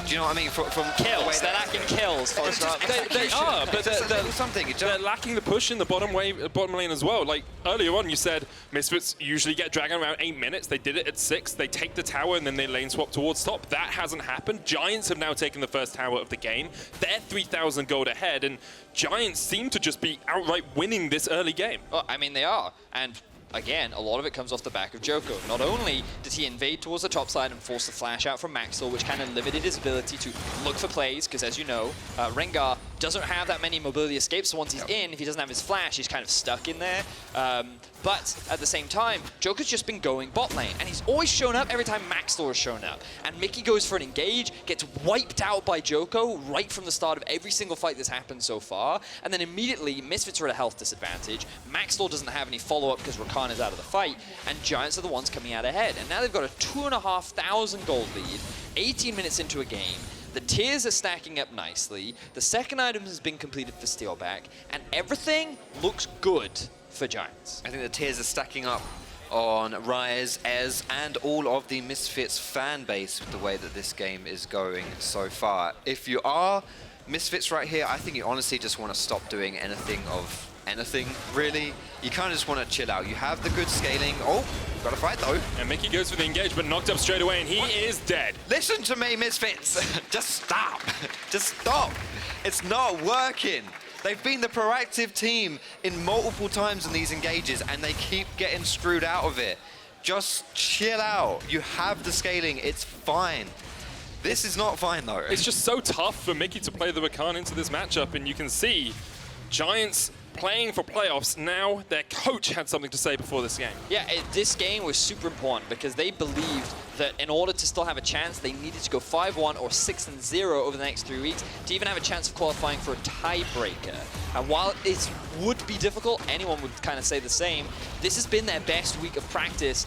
Do you know what I mean? From Kills. They're lacking kills. They are, but they're It lacking the push in the bottom lane as well. Like earlier on, you said Misfits usually get Dragon around 8 minutes. They did it at 6. They take the tower and then they lane swap towards top. That hasn't happened. Giants have now taken the first tower of the game. They're 3,000 gold ahead, and Giants seem to just be outright winning this early game. Well, I mean, they are. And again, a lot of it comes off the back of Joko. Not only did he invade towards the top side and force the flash out from Maxwell, which kind of limited his ability to look for plays, because as you know, Rengar doesn't have that many mobility escapes, so once he's in, if he doesn't have his flash, he's kind of stuck in there. But at the same time, Joker's just been going bot lane, and he's always shown up every time Maxwell has shown up. And Mickey goes for an engage, gets wiped out by Joko right from the start of every single fight that's happened so far, and then immediately Misfits are at a health disadvantage. Maxwell doesn't have any follow-up because Rakan is out of the fight, and Giants are the ones coming out ahead. And now they've got a 2,500 gold lead, 18 minutes into a game. The tiers are stacking up nicely, the second item has been completed for Steelback, and everything looks good for Giants. I think the tiers are stacking up on Ryze, Ez, and all of the Misfits fan base with the way that this game is going so far. If you are Misfits right here, I think you honestly just want to stop doing anything, really. You kind of just want to chill out. You have the good scaling. Oh, got to fight though. And Mickey goes for the engage, but knocked up straight away, and he is dead. Listen to me, Misfits. Just stop. Just stop. It's not working. They've been the proactive team in multiple times in these engages, and they keep getting screwed out of it. Just chill out. You have the scaling. It's fine. This is not fine, though. It's just so tough for Mickey to play the Rakan into this matchup, and you can see Giants playing for playoffs. Now their coach had something to say before this game. Yeah, this game was super important because they believed that in order to still have a chance, they needed to go 5-1 or 6-0 over the next 3 weeks to even have a chance of qualifying for a tiebreaker. And while it would be difficult, anyone would kind of say the same, this has been their best week of practice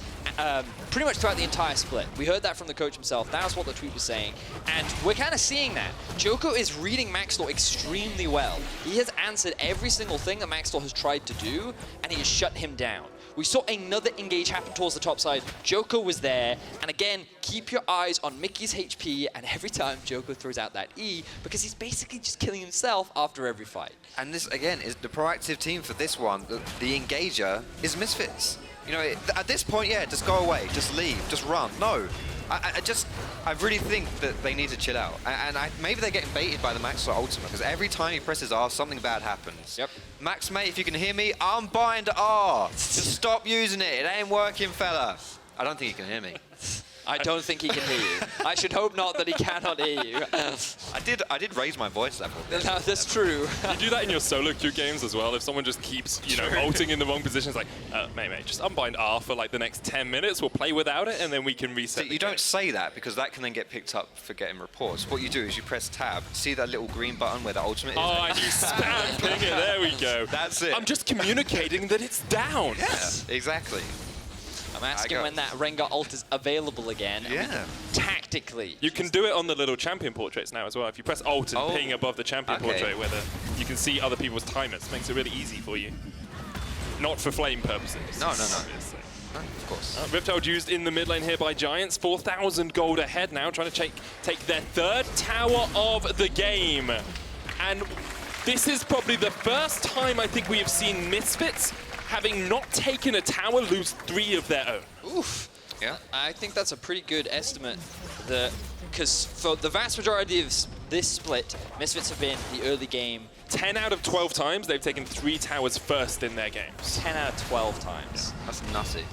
pretty much throughout the entire split. We heard that from the coach himself. That was what the tweet was saying. And we're kind of seeing that. Joko is reading Maxwell extremely well. He has answered every single thing that Maxwell has tried to do, and he has shut him down. We saw another engage happen towards the top side. Joko was there, and again, keep your eyes on Mickey's HP, and every time Joko throws out that E, because he's basically just killing himself after every fight. And this, again, is the proactive team for this one. The engager is Misfits. You know, at this point, yeah, just go away, just leave, just run. No. I really think that they need to chill out. And maybe they're getting baited by the Maxwell ultimate, because every time he presses R, something bad happens. Yep. Max, mate, if you can hear me, unbind R. Just stop using it. It ain't working, fella. I don't think he can hear me. I don't think he can hear you. I should hope not that he cannot hear you. I did raise my voice that bit. No, that's true. You do that in your solo queue games as well. If someone just keeps, you know, ulting in the wrong position, it's like, mate, just unbind R for like the next 10 minutes. We'll play without it, and then we can reset. So you don't say that, because that can then get picked up for getting reports. What you do is you press tab, see that little green button where the ultimate is? Oh, and you spam ping it. There we go. That's it. I'm just communicating that it's down. Yeah, exactly. I'm asking when that Rengar ult is available again. Yeah. Tactically. You can do it on the little champion portraits now as well. If you press Alt and ping above the champion portrait, where you can see other people's timers, makes it really easy for you. Not for flame purposes. No. Obviously. Of course. Rifthold used in the mid lane here by Giants. 4,000 gold ahead now, trying to take their third tower of the game. And this is probably the first time I think we have seen Misfits having not taken a tower lose 3 of their own. Oof. Yeah. I think that's a pretty good estimate. Because for the vast majority of this split, Misfits have been the early game. 10 out of 12 times, they've taken 3 towers first in their games. 10 out of 12 times. That's nutty.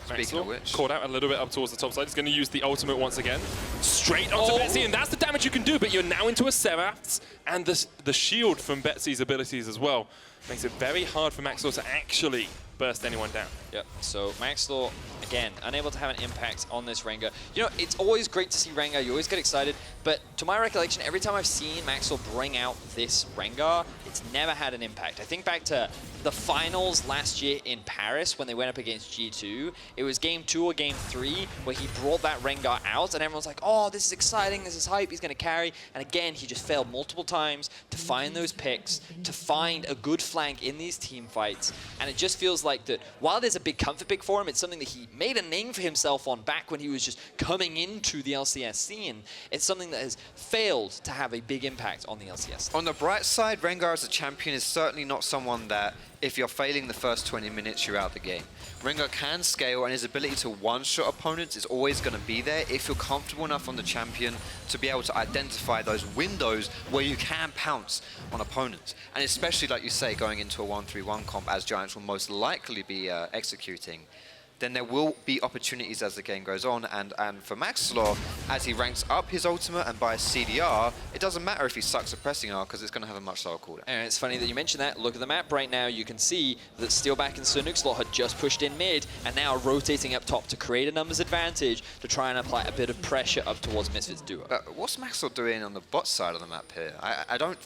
Speaking of which, caught out a little bit up towards the top side. He's going to use the ultimate once again. Straight onto Betsy, and that's the damage you can do, but you're now into a Seraphs, and the shield from Betsy's abilities as well makes it very hard for Maxwell to actually burst anyone down. Yep, so Maxwell, again, unable to have an impact on this Rengar. You know, it's always great to see Rengar, you always get excited, but to my recollection, every time I've seen Maxwell bring out this Rengar, it's never had an impact. I think back to the finals last year in Paris when they went up against G2. It was game 2 or game 3 where he brought that Rengar out and everyone's like, oh, this is exciting, this is hype, he's going to carry. And again, he just failed multiple times to find those picks, to find a good flank in these team fights. And it just feels like that while there's a big comfort pick for him, it's something that he made a name for himself on back when he was just coming into the LCS scene. It's something that has failed to have a big impact on the LCS. On the bright side, Rengar as a champion is certainly not someone that, if you're failing the first 20 minutes, you're out the game. Rengar can scale, and his ability to one-shot opponents is always going to be there if you're comfortable enough on the champion to be able to identify those windows where you can pounce on opponents. And especially, like you say, going into a 1-3-1 comp, as Giants will most likely be executing, then there will be opportunities as the game goes on, and for Maxwell, as he ranks up his ultimate and buys CDR, it doesn't matter if he sucks at pressing R, because it's going to have a much lower cooldown. And it's funny that you mentioned that. Look at the map right now. You can see that Steelback and Sunuxlot had just pushed in mid and now rotating up top to create a numbers advantage to try and apply a bit of pressure up towards Misfits duo. What's Maxwell doing on the bot side of the map here? I don't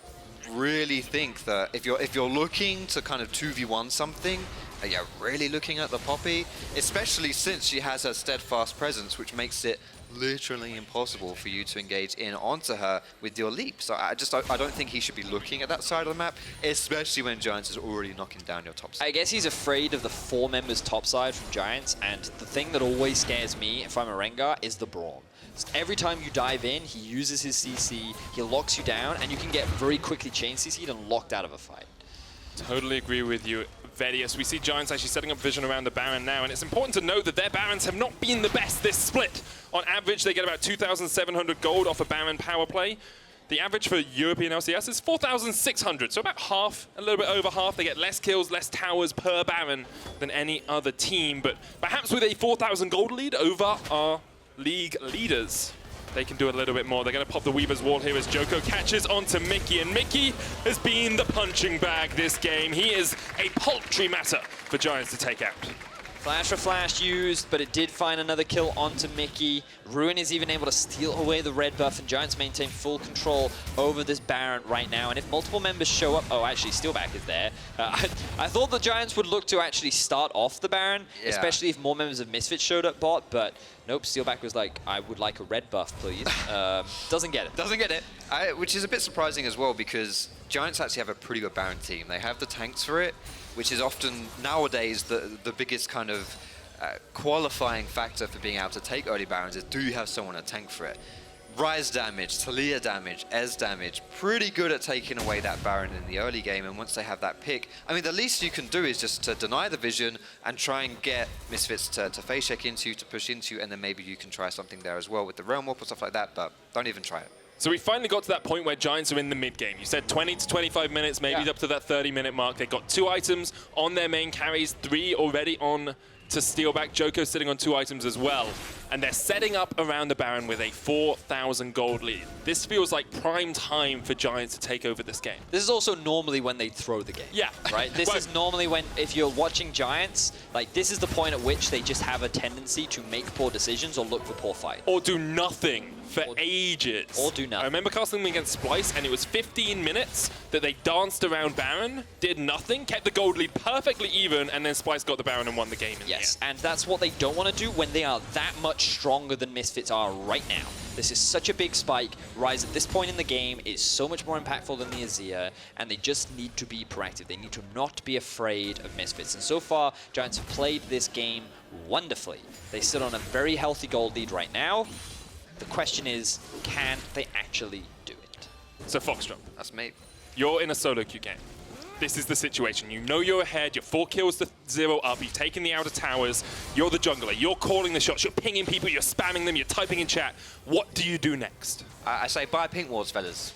really think that if you're looking to kind of 2v1 something, you're really looking at the Poppy, especially since she has her steadfast presence, which makes it literally impossible for you to engage in onto her with your leap. So I don't think he should be looking at that side of the map, especially when Giants is already knocking down your top side. I guess he's afraid of the 4 members top side from Giants, and the thing that always scares me if I'm a Rengar is the Braum. Every time you dive in, he uses his CC, he locks you down, and you can get very quickly chain CC'd and locked out of a fight. Totally agree with you, Vedius. We see Giants actually setting up vision around the Baron now, and it's important to note that their Barons have not been the best this split. On average, they get about 2,700 gold off a Baron power play. The average for European LCS is 4,600, so about half, a little bit over half. They get less kills, less towers per Baron than any other team, but perhaps with a 4,000 gold lead over our league leaders, they can do a little bit more. They're going to pop the Weaver's Wall here as Joko catches onto Mickey, and Mickey has been the punching bag this game. He is a paltry matter for Giants to take out. Flash for flash used, but it did find another kill onto Mickey. Ruin is even able to steal away the red buff, and Giants maintain full control over this Baron right now. And if multiple members show up... Oh, actually, Steelback is there. I thought the Giants would look to actually start off the Baron, especially if more members of Misfits showed up bot, but nope, Steelback was like, I would like a red buff, please. Doesn't get it. Doesn't get it. Which is a bit surprising as well, because Giants actually have a pretty good Baron team. They have the tanks for it, which is often nowadays the biggest kind of qualifying factor for being able to take early Barons is, do you have someone to tank for it? Rise damage, Taliyah damage, Ez damage, pretty good at taking away that Baron in the early game, and once they have that pick, I mean, the least you can do is just to deny the vision and try and get Misfits to face check into you, to push into you, and then maybe you can try something there as well with the Realm Warp or stuff like that, but don't even try it. So we finally got to that point where Giants are in the mid-game. You said 20 to 25 minutes, maybe up to that 30-minute mark. They've got 2 items on their main carries, 3 already on to steal back. Joko sitting on 2 items as well. And they're setting up around the Baron with a 4,000 gold lead. This feels like prime time for Giants to take over this game. This is also normally when they throw the game. Yeah. Right? This is normally when, if you're watching Giants, like this is the point at which they just have a tendency to make poor decisions or look for poor fight. Or do nothing for ages. Or do nothing. I remember casting them against Splyce, and it was 15 minutes that they danced around Baron, did nothing, kept the gold lead perfectly even, and then Splyce got the Baron and won the game in the end. And that's what they don't want to do when they are that much stronger than Misfits are right now. This is such a big spike. Rise at this point in the game is so much more impactful than the Azir, and they just need to be proactive. They need to not be afraid of Misfits. And so far, Giants have played this game wonderfully. They sit on a very healthy gold lead right now. The question is, can they actually do it? So Foxdrop, That's me. you're in a solo queue game. This is the situation. You know you're ahead, you're 4 kills to 0 up, you've taken the outer towers, you're the jungler, you're calling the shots, you're pinging people, you're spamming them, you're typing in chat. What do you do next? I say buy pink wards, fellas.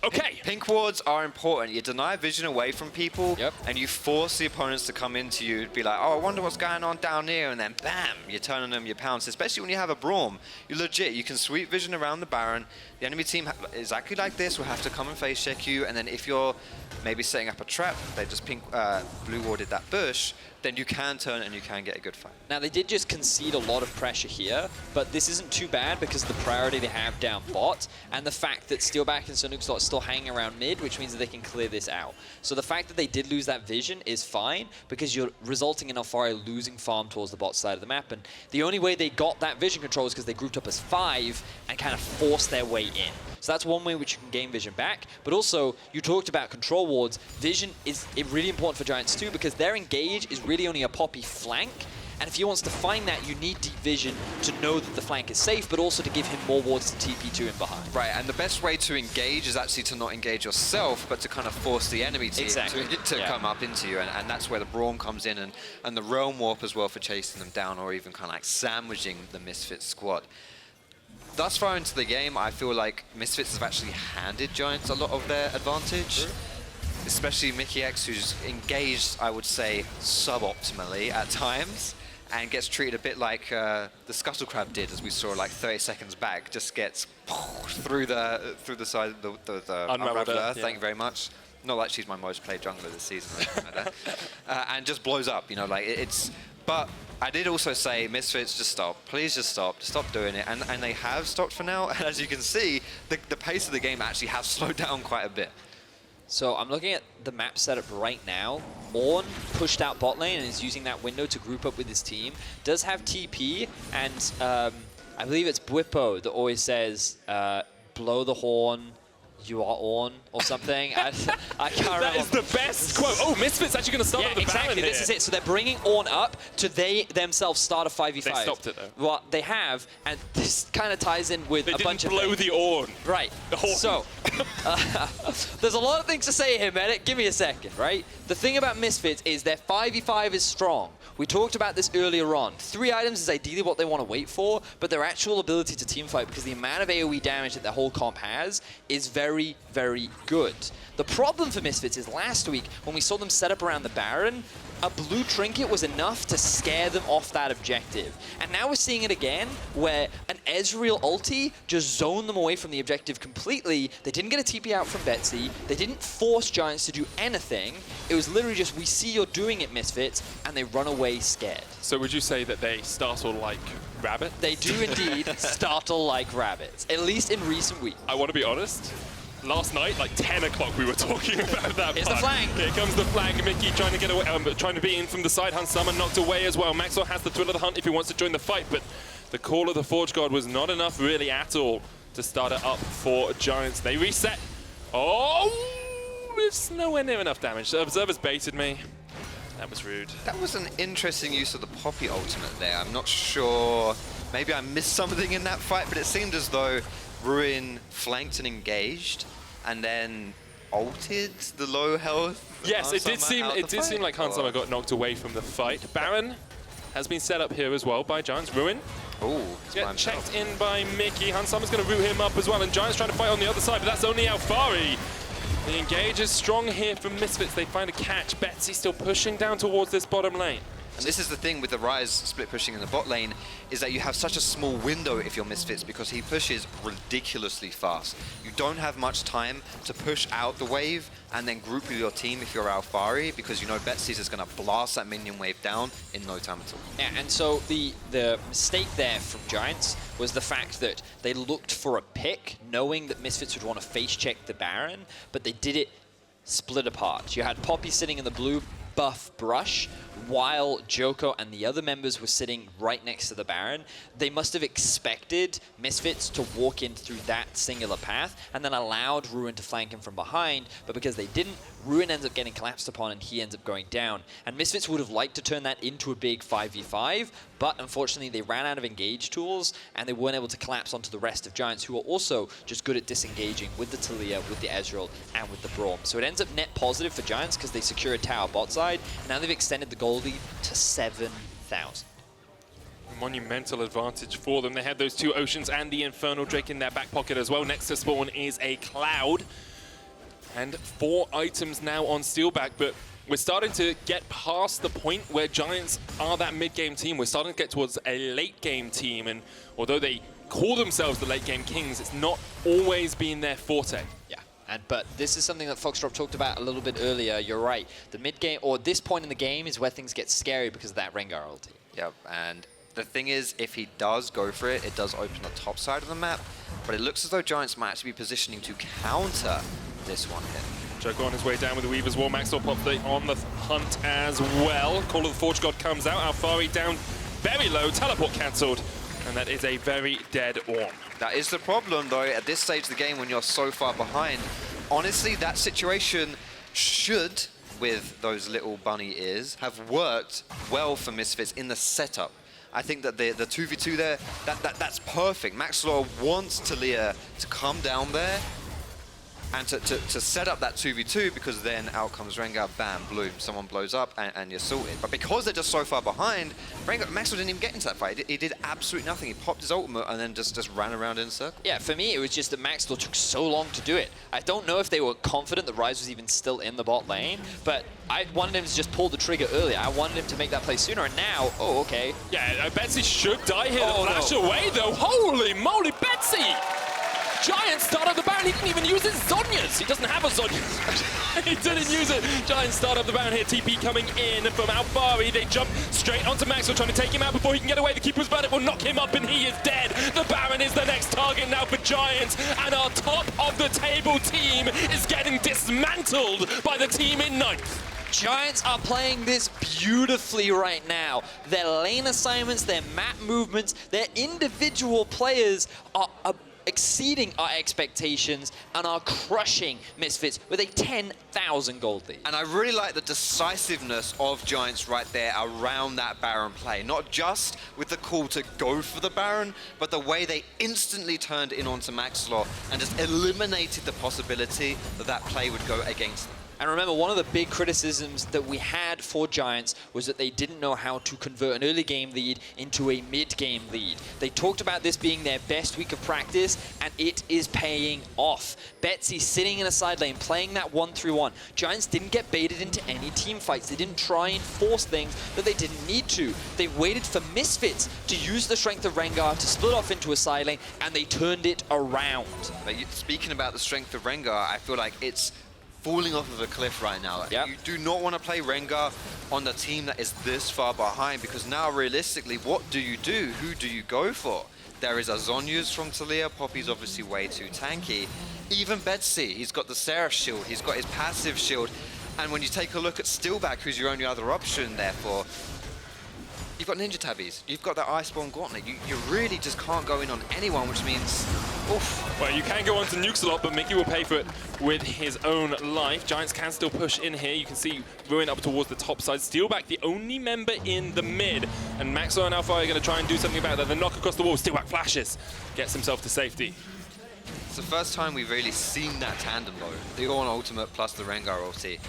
Okay. Pink wards are important. You deny vision away from people, Yep. and you force the opponents to come into you, be like, oh, I wonder what's going on down here, and then bam, you turn on them, you pounce. Especially when you have a Braum, you legit, you can sweep vision around the Baron. The enemy team, exactly like this, will have to come and face check you, and then if you're maybe setting up a trap, they just pink blue warded that bush, then you can turn and you can get a good fight. Now, they did just concede a lot of pressure here, but this isn't too bad because of the priority they have down bot and the fact that Steelback and Sanuxdot are still hanging around mid, which means that they can clear this out. So the fact that they did lose that vision is fine because you're resulting in Alfari losing farm towards the bot side of the map, and the only way they got that vision control is because they grouped up as 5 and kind of forced their way in. So that's one way in which you can gain vision back, but also you talked about control wards. Vision is really important for Giants too because their engage is really only a poppy flank, and if he wants to find that, you need deep vision to know that the flank is safe, but also to give him more wards to TP to him behind. Right, and the best way to engage is actually to not engage yourself, but to kind of force the enemy team to come up into you, and that's where the Braum comes in, and the Realm Warp as well for chasing them down, or even kind of like sandwiching the Misfits squad. Thus far into the game, I feel like Misfits have actually handed Giants a lot of their advantage. Especially Mikyx, who's engaged, I would say, suboptimally at times, and gets treated a bit like the Scuttle Crab did, as we saw like 30 seconds back. Just gets through the side of the Unraveler. Thank you very much. Not like she's my most played jungler this season or anything like that. And just blows up, you know, like it's. But I did also say, Misfits, just stop. Please just stop. Just stop doing it. And they have stopped for now. And as you can see, the pace of the game actually has slowed down quite a bit. So I'm looking at the map setup right now. Ornn pushed out bot lane and is using that window to group up with his team. Does have TP, and I believe it's Bwipo that always says, blow the horn, you are on, or something. I can't remember. That is the best quote. Oh, Misfits actually going to start up the exactly. Baron This is it. So they're bringing Ornn up to they themselves start a 5v5. They stopped it, though. Well, they have, and this kind of ties in with a bunch of They didn't blow the Ornn. Right. The horn. So, there's a lot of things to say here, Medic. Give me a second, right? The thing about Misfits is their 5v5 is strong. We talked about this earlier on. 3 items is ideally what they want to wait for, but their actual ability to teamfight, because the amount of AoE damage that their whole comp has, is very, very good. The problem for Misfits is last week, when we saw them set up around the Baron, a blue trinket was enough to scare them off that objective. And now we're seeing it again, where an Ezreal ulti just zoned them away from the objective completely. They didn't get a TP out from Betsy. They didn't force Giants to do anything. It was literally just, we see you're doing it, Misfits, and they run away scared. So would you say that they startle like rabbit? They do indeed startle like rabbits, at least in recent weeks. I want to be honest. Last night, like 10 o'clock, we were talking about that. Here's the flank. Here comes the flank. Mickey trying to get away, trying to be in from the side. Hans Summon knocked away as well. Maxwell has the Thrill of the Hunt if he wants to join the fight, but the call of the Forge God was not enough really at all to start it up for Giants. They reset. Oh! it's nowhere near enough damage. The Observer's baited me. That was rude. That was an interesting use of the Poppy ultimate there. I'm not sure. Maybe I missed something in that fight, but it seemed as though Ruin flanked and engaged, and then ulted the low health. Yes, it did seem like Hansama got knocked away from the fight. Baron has been set up here as well by Giants. Ruin. Oh, Get checked in by Mickey. Hansama's going to root him up as well, and Giants trying to fight on the other side, but that's only Alphari. The engage is strong here from Misfits. They find a catch. Betsy still pushing down towards this bottom lane. And this is the thing with the Ryze split pushing in the bot lane, is that you have such a small window if you're Misfits, because he pushes ridiculously fast. You don't have much time to push out the wave and then group with your team if you're Alphari, because you know Betsy's is going to blast that minion wave down in no time at all. Yeah, and so the mistake there from Giants was the fact that they looked for a pick, knowing that Misfits would want to face check the Baron, but they did it split apart. You had Poppy sitting in the blue buff brush, while Joko and the other members were sitting right next to the Baron. They must have expected Misfits to walk in through that singular path and then allowed Ruin to flank him from behind, but because they didn't, Ruin ends up getting collapsed upon and he ends up going down. And Misfits would have liked to turn that into a big 5v5, but unfortunately they ran out of engage tools and they weren't able to collapse onto the rest of Giants, who are also just good at disengaging with the Taliyah, with the Ezreal, and with the Braum. So it ends up net positive for Giants because they secure a tower bot side, and now they've extended the goal lead to 7,000. Monumental advantage for them. They had those two Oceans and the Infernal Drake in their back pocket as well. Next to spawn is a Cloud. And 4 items now on Steelback, but we're starting to get past the point where Giants are that mid-game team. We're starting to get towards a late-game team, and although they call themselves the late-game kings, it's not always been their forte. Yeah. But this is something that Foxdrop talked about a little bit earlier. You're right. The mid-game, or this point in the game, is where things get scary because of that Rengar ulti. Yep, and the thing is, if he does go for it, it does open the top side of the map, but it looks as though Giants might actually be positioning to counter this one hit. Joko on his way down with the Weaver's Wall. Maxwell pops on the hunt as well. Call of the Forge God comes out. Alphari down very low. Teleport cancelled. And that is a very dead Ornn. That is the problem, though, at this stage of the game when you're so far behind. Honestly, that situation should, with those little bunny ears, have worked well for Misfits in the setup. I think that the 2v2 there, that's perfect. Maxwell wants Taliyah to come down there and to set up that 2v2, because then out comes Rengar, bam, bloom, someone blows up and you're sorted. But because they're just so far behind, Maxwell didn't even get into that fight. He did absolutely nothing. He popped his ultimate and then just ran around in a circle. Yeah, for me, it was just that Maxwell took so long to do it. I don't know if they were confident that Ryze was even still in the bot lane, but I wanted him to just pull the trigger earlier. I wanted him to make that play sooner, and now, oh, okay. Yeah, Betsy should die here. The flash away, though. Holy moly, Betsy! Giant start up the Baron. He didn't even use his Zhonya's. He doesn't have a Zhonya's. He didn't use it. Giant start up the Baron here. TP coming in from Alphari. They jump straight onto Maxwell, trying to take him out before he can get away. The Keeper's Verdict will knock him up, and he is dead. The Baron is the next target now for Giants, and our top of the table team is getting dismantled by the team in 9th. Giants are playing this beautifully right now. Their lane assignments, their map movements, their individual players are exceeding our expectations and are crushing Misfits with a 10,000 gold lead. And I really like the decisiveness of Giants right there around that Baron play. Not just with the call to go for the Baron, but the way they instantly turned in onto Maxwell and just eliminated the possibility that that play would go against them. And remember, one of the big criticisms that we had for Giants was that they didn't know how to convert an early game lead into a mid-game lead. They talked about this being their best week of practice, and it is paying off. Betsy sitting in a side lane, playing that 1-3-1. Giants didn't get baited into any team fights. They didn't try and force things that they didn't need to. They waited for Misfits to use the strength of Rengar to split off into a side lane, and they turned it around. But speaking about the strength of Rengar, I feel like it's falling off of a cliff right now. Yep. You do not want to play Rengar on the team that is this far behind, because now realistically, what do you do? Who do you go for? There is a Zhonya's from Taliyah. Poppy's obviously way too tanky. Even Betsy, he's got the Seraph shield, he's got his passive shield. And when you take a look at Steelback, who's your only other option, therefore, You've got Ninja Tabbies. You've got that Iceborne Gauntlet. You really just can't go in on anyone, which means, oof. Well, you can go on to nukes a lot, but Mickey will pay for it with his own life. Giants can still push in here. You can see Ruin up towards the top side. Steelback, the only member in the mid. And Maxwell and Alpha are going to try and do something about that. The knock across the wall. Steelback flashes. Gets himself to safety. It's the first time we've really seen that tandem, though. The Ornn ultimate plus the Rengar ulti.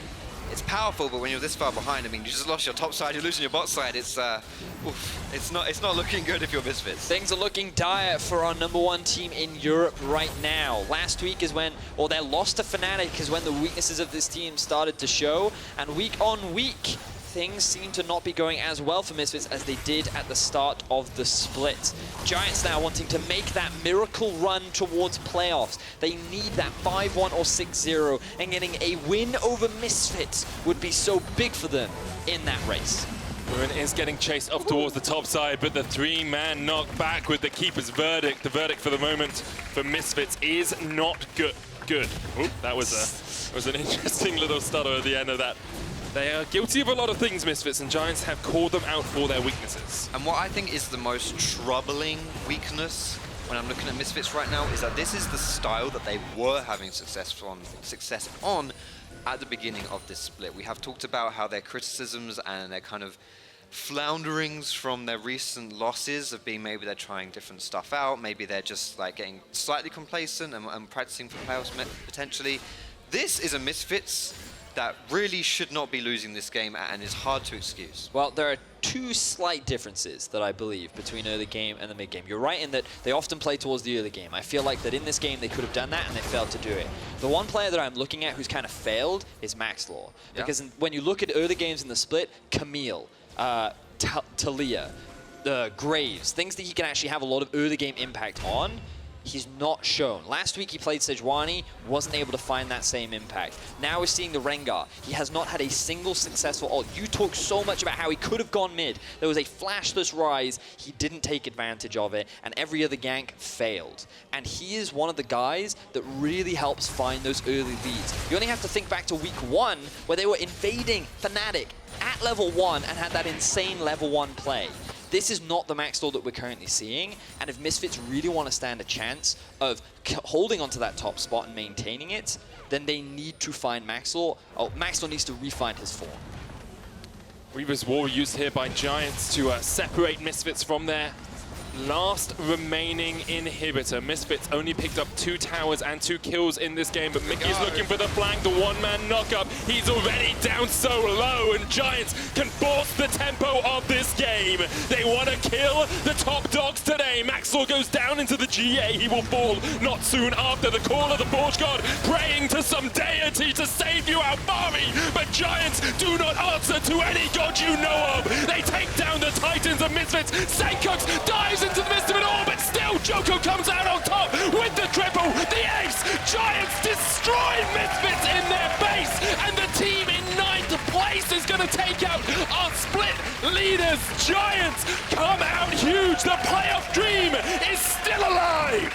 It's powerful, but when you're this far behind, I mean, you just lost your top side, you're losing your bot side. It's not looking good if you're Misfits. Things are looking dire for our #1 team in Europe right now. Last week is when, or their loss to Fnatic is when the weaknesses of this team started to show, and week on week, things seem to not be going as well for Misfits as they did at the start of the split. Giants now wanting to make that miracle run towards playoffs. They need that 5-1 or 6-0, and getting a win over Misfits would be so big for them in that race. Ruin is getting chased off towards the top side, but the 3-man knock back with the keeper's verdict. The verdict for the moment for Misfits is not good. Oop, that was an interesting little stutter at the end of that. They are guilty of a lot of things, Misfits, and Giants have called them out for their weaknesses. And what I think is the most troubling weakness when I'm looking at Misfits right now is that this is the style that they were having success on at the beginning of this split. We have talked about how their criticisms and their kind of flounderings from their recent losses of being maybe they're trying different stuff out, maybe they're just like getting slightly complacent and practicing for playoffs potentially. This is a Misfits that really should not be losing this game and is hard to excuse. Well, there are two slight differences that I believe between early game and the mid game. You're right in that they often play towards the early game. I feel like that in this game they could have done that and they failed to do it. The one player that I'm looking at who's kind of failed is Maxlore. Yeah. Because when you look at early games in the split, Camille, Talia, Graves, things that he can actually have a lot of early game impact on, he's not shown. Last week he played Sejuani, wasn't able to find that same impact. Now we're seeing the Rengar. He has not had a single successful ult. You talk so much about how he could have gone mid. There was a flashless rise, he didn't take advantage of it, and every other gank failed. And he is one of the guys that really helps find those early leads. You only have to think back to week 1, where they were invading Fnatic at level 1 and had that insane level 1 play. This is not the Maxlore that we're currently seeing, and if Misfits really want to stand a chance of holding onto that top spot and maintaining it, then they need to find Maxlore. Oh, Maxlore needs to refine his form. Reaver's Wall used here by Giants to separate Misfits from their last remaining inhibitor. Misfits only picked up 2 towers and 2 kills in this game, but Mickey's looking for the flank, the one-man knock-up. He's already down so low, and Giants can force the tempo of this game. They want to kill the top dogs today. Maxwell goes down into the GA. He will fall not soon after. The call of the Forge God, praying to some deity to save you, Alfari, but Giants do not answer to any god you know of. They take down the Titans of Misfits. Sankux dives into the midst of it all, but still Joko comes out on top with the triple, the ace. Giants destroy Misfits in their base, and the team in 9th place is going to take out our split leaders. Giants come out huge. The playoff dream is still alive.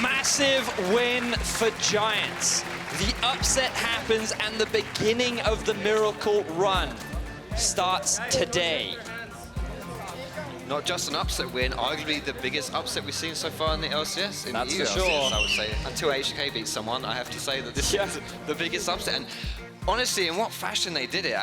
Massive win for Giants. The upset happens and the beginning of the miracle run starts today. Not just an upset win, arguably the biggest upset we've seen so far in the LCS. That's the for LCS, sure. I would say. Until HK beats someone, I have to say that this is the biggest upset. And honestly, in what fashion they did it,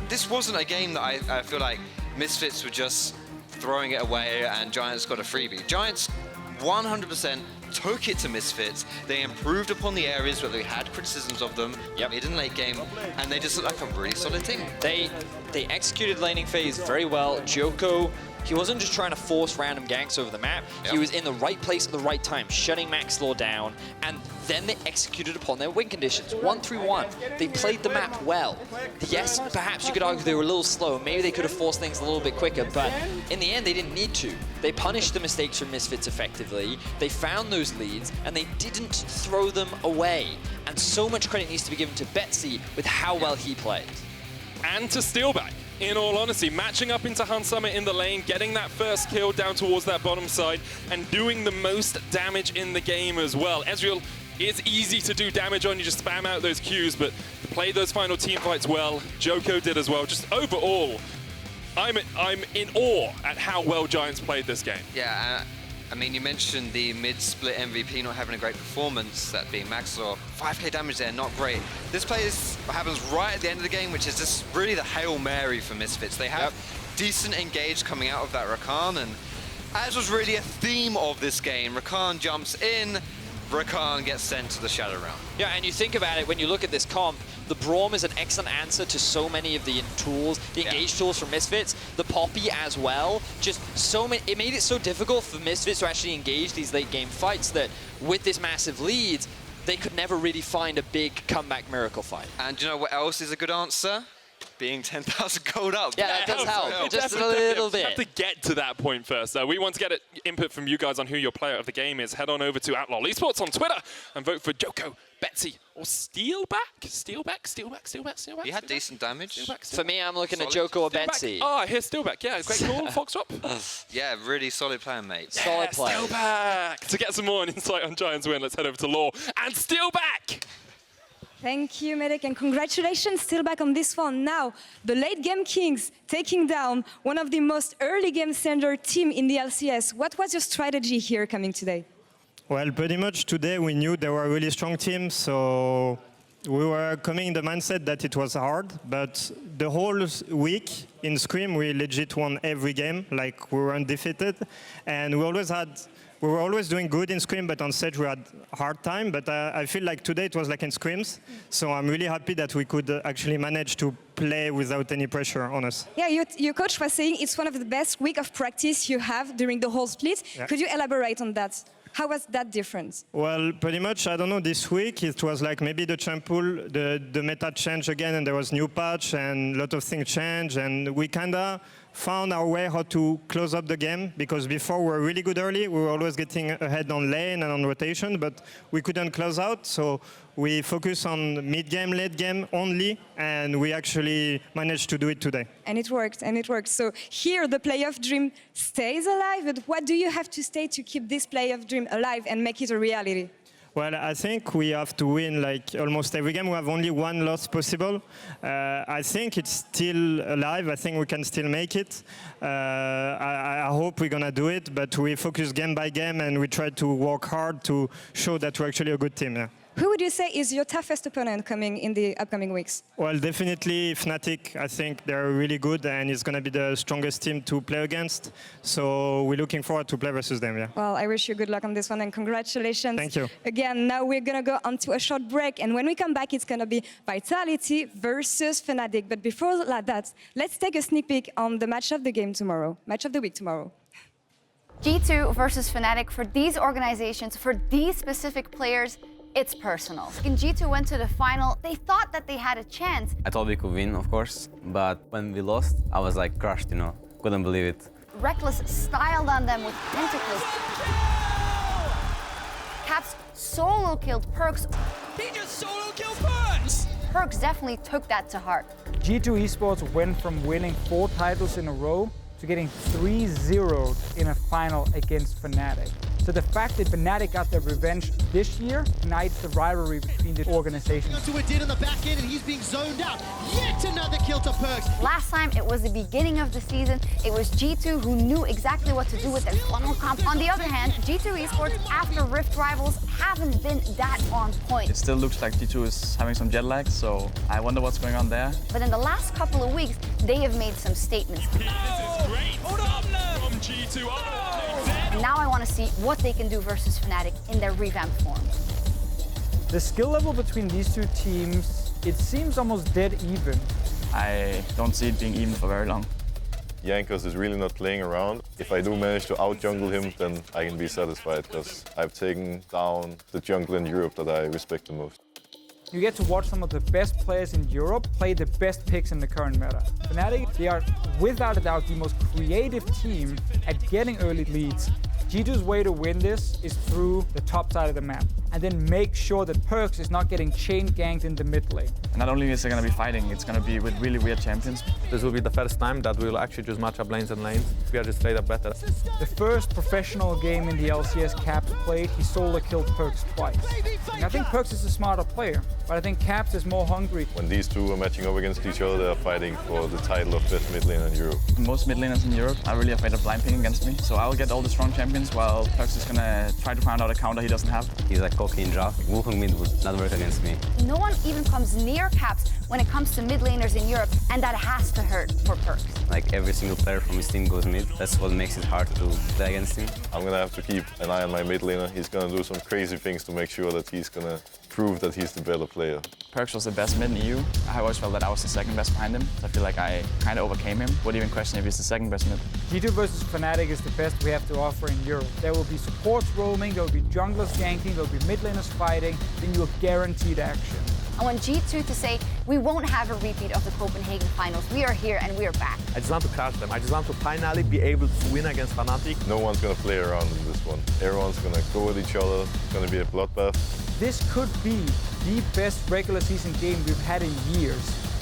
this wasn't a game that I feel like Misfits were just throwing it away and Giants got a freebie. Giants 100% took it to Misfits. They improved upon the areas where they had criticisms of them mid and late game, and they just look like a really solid team. They executed laning phase very well. Joko, he wasn't just trying to force random ganks over the map. He was in the right place at the right time, shutting Maxlore down, and then they executed upon their win conditions. 1-3-1. They played the map well. Yes, perhaps you could argue they were a little slow. Maybe they could have forced things a little bit quicker, but in the end, they didn't need to. They punished the mistakes from Misfits effectively. They found those leads, and they didn't throw them away. And so much credit needs to be given to Betsy with how well he played. And to Steelback. In all honesty, matching up into Hunsummer in the lane, getting that first kill down towards that bottom side, and doing the most damage in the game as well. Ezreal it's easy to do damage on. You just spam out those Qs, but to play those final team fights well, Joko did as well. Just overall, I'm in awe at how well Giants played this game. Yeah, I mean, you mentioned the mid-split MVP not having a great performance, that being Maxor. 5k damage there, not great. This play happens right at the end of the game, which is just really the Hail Mary for Misfits. They have decent engage coming out of that Rakan, and as was really a theme of this game, Rakan jumps in, Rakan gets sent to the Shadow Realm. Yeah, and you think about it, when you look at this comp, the Braum is an excellent answer to so many of the tools, the engage tools from Misfits, the Poppy as well. Just so many, it made it so difficult for Misfits to actually engage these late game fights that with this massive lead, they could never really find a big comeback miracle fight. And do you know what else is a good answer? Being 10,000 gold up. Yeah, that does help, just a little bit. Have to get to that point first. We want to get input from you guys on who your player of the game is. Head on over to Outlaw Esports on Twitter and vote for Joko, Betsy, or Steelback. He had decent damage. For me, I'm looking at Joko or Betsy. Oh, I hear Steelback. Yeah, great call, Foxtrot. Yeah, really solid player, mate. Solid play. Steelback. To get some more insight on Giants win, let's head over to Law and Steelback. Thank you, Medic, and congratulations, still back on this one. Now, the late game Kings taking down one of the most early game standard team in the LCS. What was your strategy here coming today? Well, pretty much today we knew they were a really strong team, so we were coming in the mindset that it was hard, but the whole week in Scream we legit won every game, like we were undefeated, and we were always doing good in Scrim, but on stage we had a hard time. But I feel like today it was like in Scrims. So I'm really happy that we could actually manage to play without any pressure on us. Yeah, your coach was saying it's one of the best week of practice you have during the whole split. Yeah. Could you elaborate on that? How was that different? Well, pretty much, I don't know, this week it was like maybe the champ pool, the meta changed again and there was new patch and a lot of things changed and we kinda found our way how to close up the game because before we were really good early, we were always getting ahead on lane and on rotation, but we couldn't close out, so we focus on mid-game, late game only, and we actually managed to do it today. And it worked, and it worked. So here the playoff dream stays alive, but what do you have to stay to keep this playoff dream alive and make it a reality? Well, I think we have to win like almost every game. We have only one loss possible. I think it's still alive. I think we can still make it. I hope we're gonna do it, but we focus game by game and we try to work hard to show that we're actually a good team. Yeah. Who would you say is your toughest opponent coming in the upcoming weeks? Well, definitely Fnatic. I think they're really good and it's going to be the strongest team to play against. So we're looking forward to play versus them, yeah. Well, I wish you good luck on this one and congratulations. Thank you. Again, now we're going to go on to a short break. And when we come back, it's going to be Vitality versus Fnatic. But before that, let's take a sneak peek on the match of the game tomorrow, match of the week tomorrow. G2 versus Fnatic, for these organizations, for these specific players, it's personal. When G2 went to the final, they thought that they had a chance. I thought we could win, of course, but when we lost, I was like crushed, you know, couldn't believe it. Rekkles styled on them with tentacles. Caps solo killed Perkz. He just solo killed Perkz! Perkz definitely took that to heart. G2 Esports went from winning 4 titles in a row to getting 3-0'd in a final against Fnatic. So the fact that Fnatic got their revenge this year ignites the rivalry between the organizations. To a did on the back end and he's being zoned out. Yet another kill to Perkz. Last time it was the beginning of the season. It was G2 who knew exactly what to do with their funnel comp. On the other hand, G2 Esports after Rift Rivals haven't been that on point. It still looks like G2 is having some jet lag, so I wonder what's going on there. But in the last couple of weeks, they have made some statements. This is great from G2. Now I want to see what they can do versus Fnatic in their revamped form. The skill level between these two teams, it seems almost dead even. I don't see it being even for very long. Jankos is really not playing around. If I do manage to out-jungle him, then I can be satisfied because I've taken down the jungle in Europe that I respect the most. You get to watch some of the best players in Europe play the best picks in the current meta. Fnatic, they are without a doubt the most creative team at getting early leads. G2's way to win this is through the top side of the map. and then make sure that Perkz is not getting chain ganked in the mid lane. And not only is it going to be fighting, it's going to be with really weird champions. This will be the first time that we will actually just match up lanes and lanes. We are just straight up better. The first professional game in the LCS Caps played, he solo killed Perkz twice. And I think Perkz is a smarter player, but I think Caps is more hungry. When these two are matching up against each other, they are fighting for the title of best mid laner in Europe. Most mid laners in Europe are really afraid of blind picking against me, so I'll get all the strong champions while Perkz is going to try to find out a counter he doesn't have. He's like cocky ninja. Wuhan mid would not work against me. No one even comes near Caps when it comes to mid laners in Europe, and that has to hurt for Perkz. Like every single player from his team goes mid. That's what makes it hard to play against him. I'm going to have to keep an eye on my mid laner. He's going to do some crazy things to make sure that he's going to prove that he's the better player. Perkz was the best mid in EU. I always felt that I was the second best behind him. So I feel like I kind of overcame him. Would even question if he's the second best mid. G2 versus Fnatic is the best we have to offer in Europe. There will be supports roaming, there will be junglers ganking, there will be mid laners fighting, then you're guaranteed action. I want G2 to say, we won't have a repeat of the Copenhagen finals. We are here and we are back. I just want to crush them. I just want to finally be able to win against Fnatic. No one's going to play around in this one. Everyone's going to go at each other. It's going to be a bloodbath. This could be the best regular season game we've had in years.